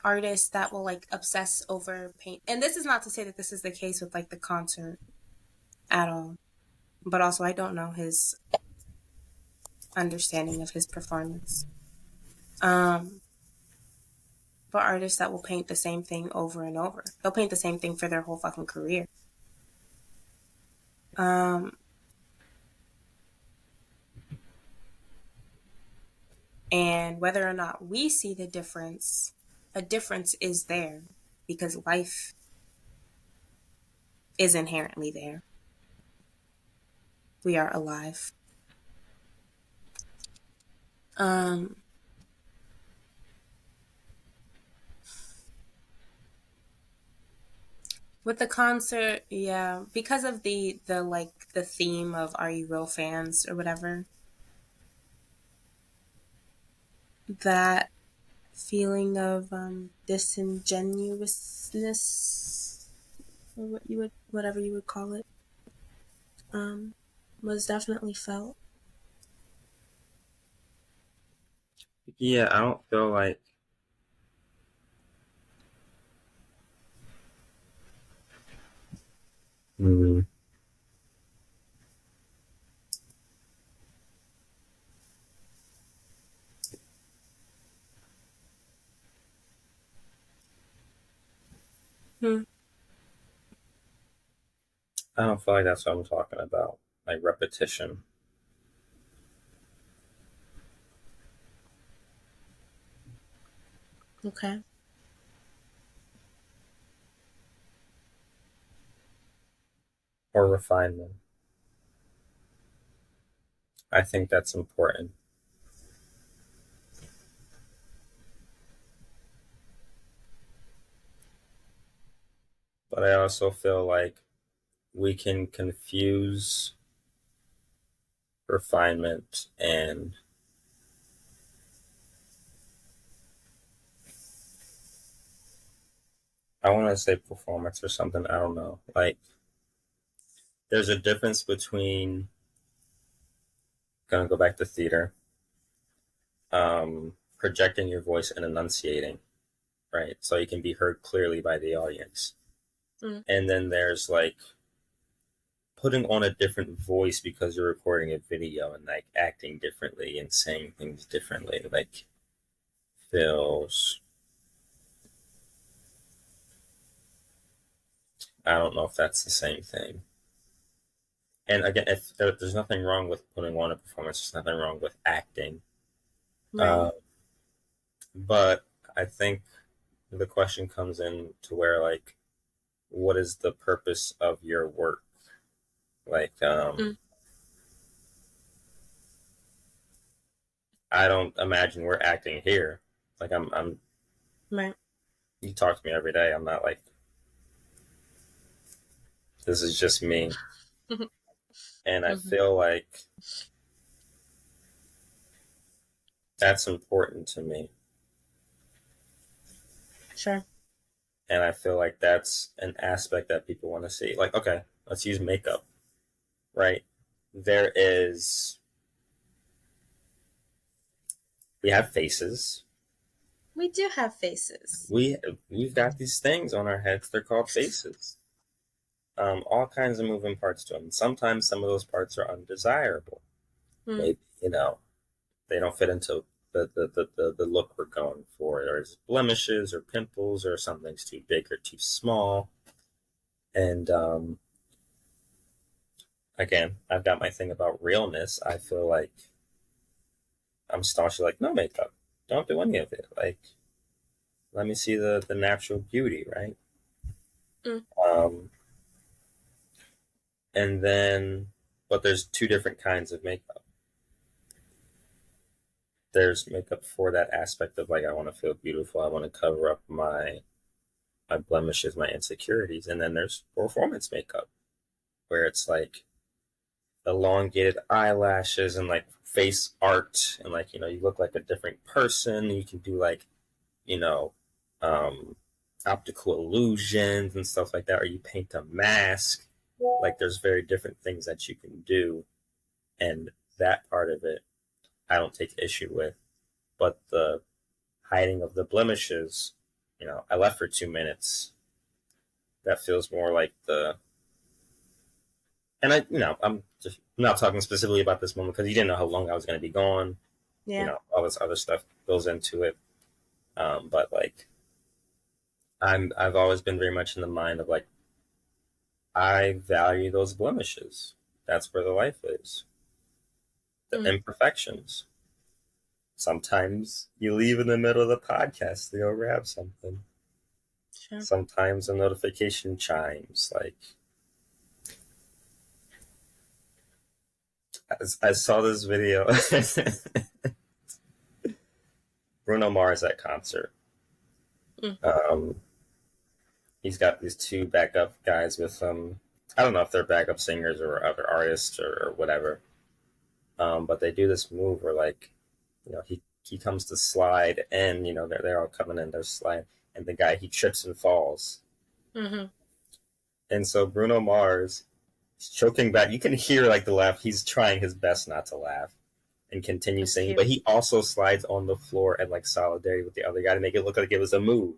artists that will like obsess over paint. And this is not to say that this is the case with like the concert at all. But also I don't know his understanding of his performance. Um but artists that will paint the same thing over and over. They'll paint the same thing for their whole fucking career. Um and whether or not we see the difference, a difference is there because life is inherently there. We are alive. Um With the concert, yeah, because of the like the theme of "Are you real fans?" or whatever, that feeling of disingenuousness, or whatever you would call it, um, was definitely felt. Yeah, I don't feel like. Mm, Hmm. I don't feel like that's what I'm talking about. Like repetition. Okay. Or refinement. I think that's important. But I also feel like we can confuse refinement and I want to say performance or something. I don't know. Like, there's a difference between, gonna go back to theater, projecting your voice and enunciating, right? So you can be heard clearly by the audience. Mm. And then there's like putting on a different voice because you're recording a video and like acting differently and saying things differently. Like, feels, I don't know if that's the same thing. And again, if there's nothing wrong with putting on a performance, there's nothing wrong with acting. Right. Uh, but I think the question comes in to where like, what is the purpose of your work? Like, Mm. I don't imagine we're acting here. Like I'm. Right. You talk to me every day. I'm not like this is just me, and I Hmm. feel like that's important to me, Sure. and I feel like that's an aspect that people want to see. Like, okay, let's use makeup, right? There is we have faces. We do have faces. We we've got these things on our heads. They're called faces. All kinds of moving parts to them. Sometimes some of those parts are undesirable. Mm. Maybe they don't fit into the look we're going for. There's blemishes or pimples or something's too big or too small. And again, I've got my thing about realness. I feel like I'm staunchly like no makeup. Don't do any of it. Like let me see the natural beauty, right? Mm. Um, and then, but there's two different kinds of makeup. There's makeup for that aspect of like I want to feel beautiful. I want to cover up my blemishes, my insecurities, and then there's performance makeup where it's like elongated eyelashes and like face art and like you look like a different person. You can do like you know um, optical illusions and stuff like that, or you paint a mask. Like there's very different things that you can do, and that part of it I don't take issue with. But the hiding of the blemishes, I left for 2 minutes. That feels more like the and I'm just not talking specifically about this moment because you didn't know how long I was going to be gone. Yeah. All this other stuff goes into it. But like, I've always been very much in the mind of like, I value those blemishes. That's where the life is. The Mm. imperfections. Sometimes you leave in the middle of the podcast to go grab something. Sure. Sometimes a notification chimes. Like, I saw this video. Bruno Mars at concert. Mm. Um, he's got these two backup guys with I don't know if they're backup singers or other artists or whatever. But they do this move where like, he comes to slide and they're all coming in their slide and the guy he trips and falls. Mm-hmm. And so Bruno Mars is choking back. You can hear like the laugh. He's trying his best not to laugh and continue That's singing, cute. but he also slides on the floor and like solidarity with the other guy to make it look like it was a move.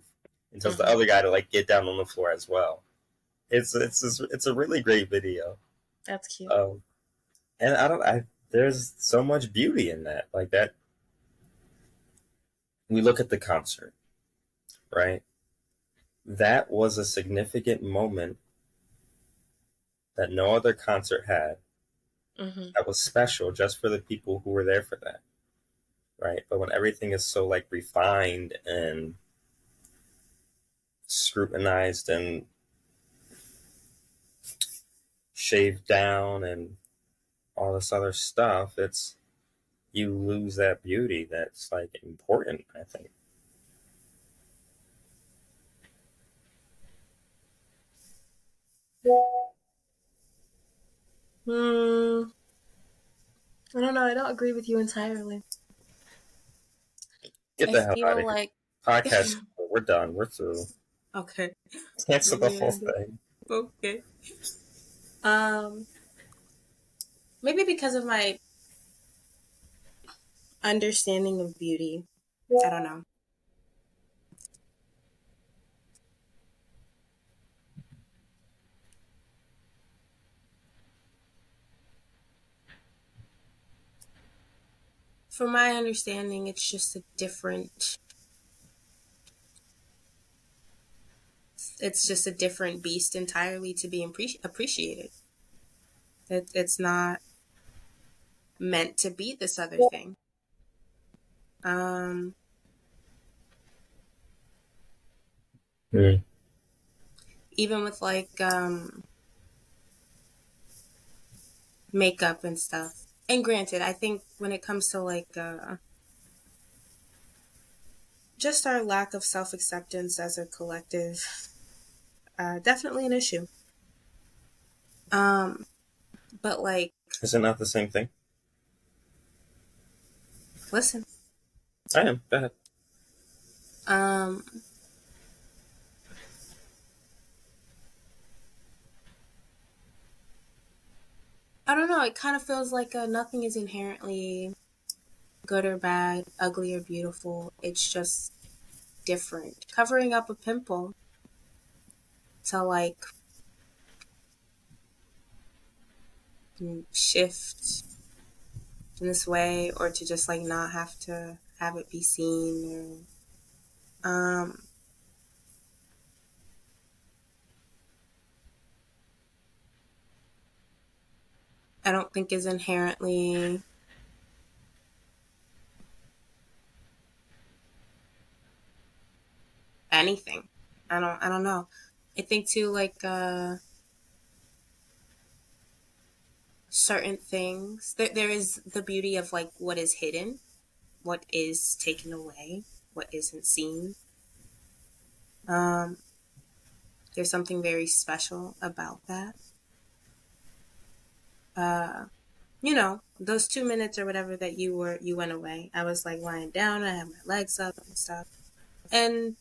And tells the Mm-hmm. other guy to like get down on the floor as well. It's a really great video. That's cute. Um, and I there's so much beauty in that. Like that, we look at the concert, right? That was a significant moment that no other concert had. Mm-hmm. That was special just for the people who were there for that, right? But when everything is so like refined and scrutinized and shaved down and all this other stuff, it's you lose that beauty that's like important, I think. Mm, I don't know. I don't agree with you entirely. Get I the hell out feel of here. like Podcast, we're done. We're through. okay. Cancel Let the me whole end it. thing. Okay. Um, maybe because of my understanding of beauty. I don't know. From my understanding, it's just a different. It's just a different beast entirely to be appreciated. It's not meant to be this other thing. Um, Mm. even with like makeup and stuff. And granted, I think when it comes to like just our lack of self acceptance as a collective, definitely an issue. Um, but like, Is it not the same thing? listen, I am. Go ahead. um, I don't know. It kind of feels like nothing is inherently good or bad, ugly or beautiful. It's just different. Covering up a pimple to like shift in this way, or to just like not have to have it be seen, or I don't think is inherently anything. I don't know. I think too like certain things there is the beauty of like what is hidden, what is taken away, what isn't seen. Um there's something very special about that. Uh those 2 minutes or whatever that you went away. I was like lying down, I had my legs up and stuff. And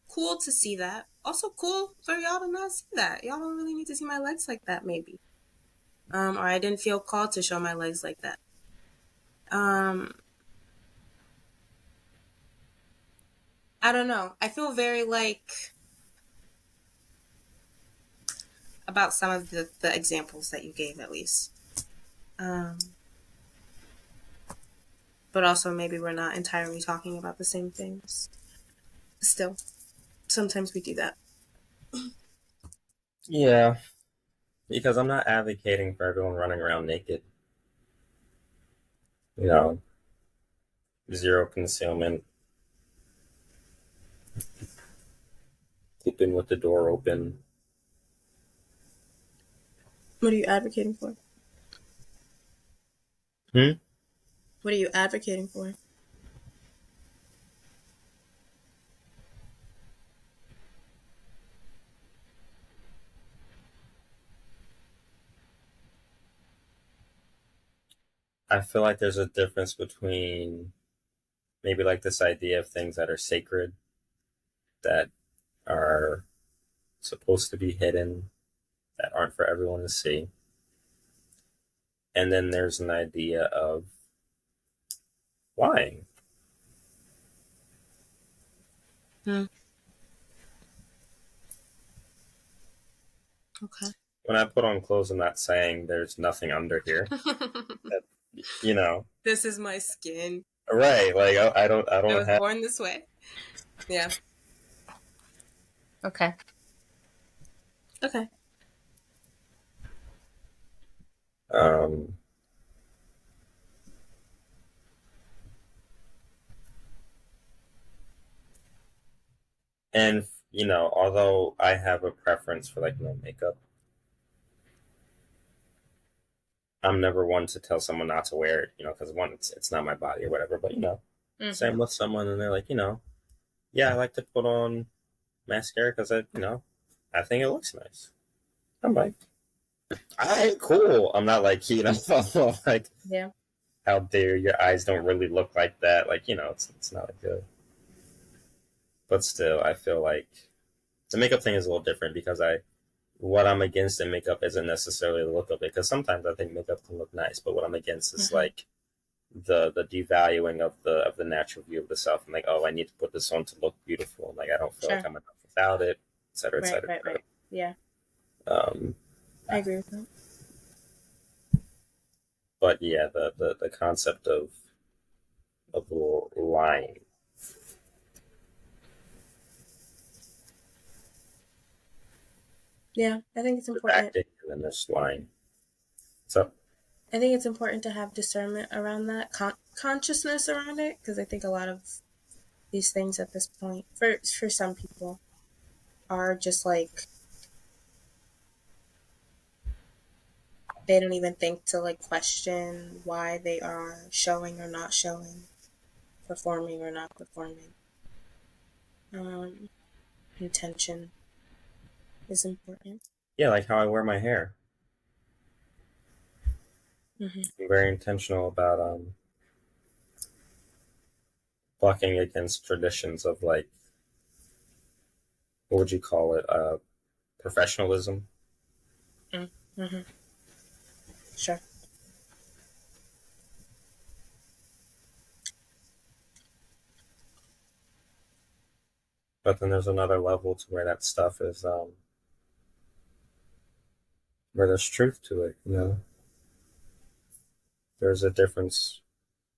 cool to see that. Also cool for y'all to not see that. Y'all don't really need to see my legs like that, maybe. Or I didn't feel called to show my legs like that. Um, I don't know. I feel very like about some of the examples that you gave, at least. Um, but also maybe we're not entirely talking about the same things. Still, sometimes we do that. Yeah, because I'm not advocating for everyone running around naked. You know, zero concealment, sleeping with the door open. What are you advocating for? Hmm? What are you advocating for? I feel like there's a difference between maybe like this idea of things that are sacred, that are supposed to be hidden, that aren't for everyone to see. And then there's an idea of lying. Hmm. Okay. When I put on clothes, I'm not saying there's nothing under here. That, you know, This is my skin. right? Like I I don't was have. born this way. Yeah. Okay. Okay. Um, and although I have a preference for like no makeup, I'm never one to tell someone not to wear it. Because one, it's not my body or whatever. But Mm-hmm. same with someone, and they're like, yeah, I like to put on mascara because I think it looks nice. I'm like, all right, cool. I'm not like, like, Yeah. how dare your eyes don't really look like that? Like, it's not like good. But still, I feel like the makeup thing is a little different because what I'm against in makeup isn't necessarily the look of it. Because sometimes I think makeup can look nice, but what I'm against is Mm-hmm. like the devaluing of the natural view of the self. I'm like, oh, I need to put this on to look beautiful. And like, I don't feel like Sure. I'm enough without it, et cetera, et Right. cetera, Right. et cetera. Right. Yeah. Um, I agree with that. but yeah, the concept of lying, Yeah. I think it's there's important. acting and then there's lying. So I think it's important to have discernment around that, consciousness around it, because I think a lot of these things at this point, for some people, are just like they don't even think to like question why they are showing or not showing, performing or not performing. Um, intention is important. Yeah, like how I wear my hair. Mm-hmm. I'm very intentional about bucking against traditions of like what would you call it? Professionalism. Mm-hmm. Sure. But then there's another level to where that stuff is where there's truth to it, you know. There's a difference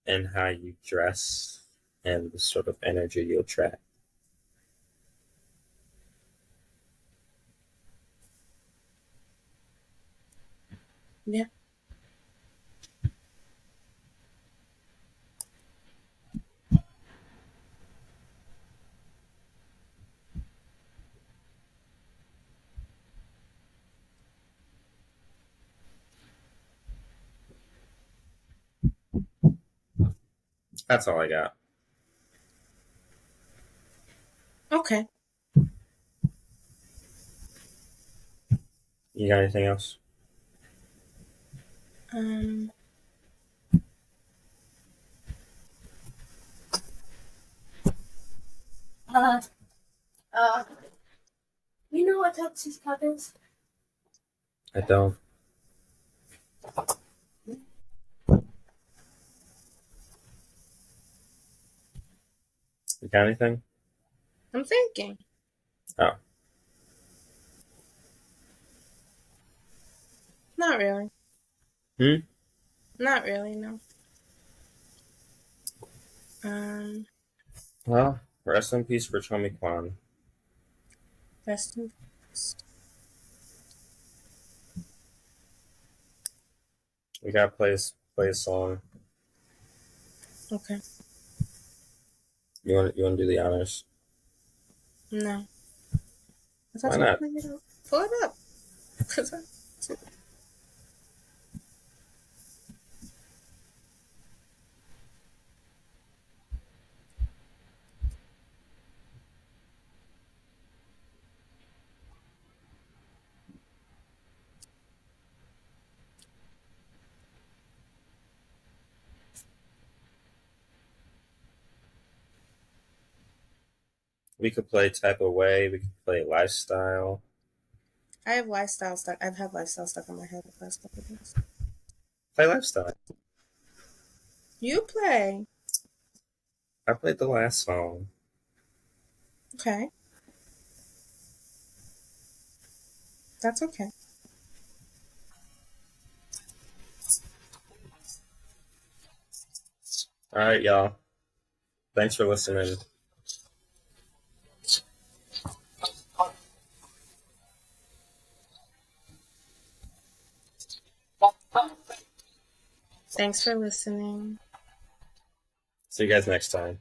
in how you dress and the sort of energy you attract. Yeah. That's all I got. Okay. You got anything else? Um. Uh. Uh. You know what Tootsie Pop is? I don't. You got anything? I'm thinking. Oh, Not really. hmm. Not really. No. Um. Well, rest in peace for Chomi Kwan. Rest in peace. We gotta play a song. Okay. You want to do the honors? No. I Why thought you were not? gonna get it. Pull it up. Cause I. We could play type of way. We could play lifestyle. I have lifestyle stuck. I've had lifestyle stuck in my head the past couple of days. Play lifestyle. You play. I played the last song. Okay. That's okay. All right, y'all. Thanks for listening. Thanks for listening. See you guys next time.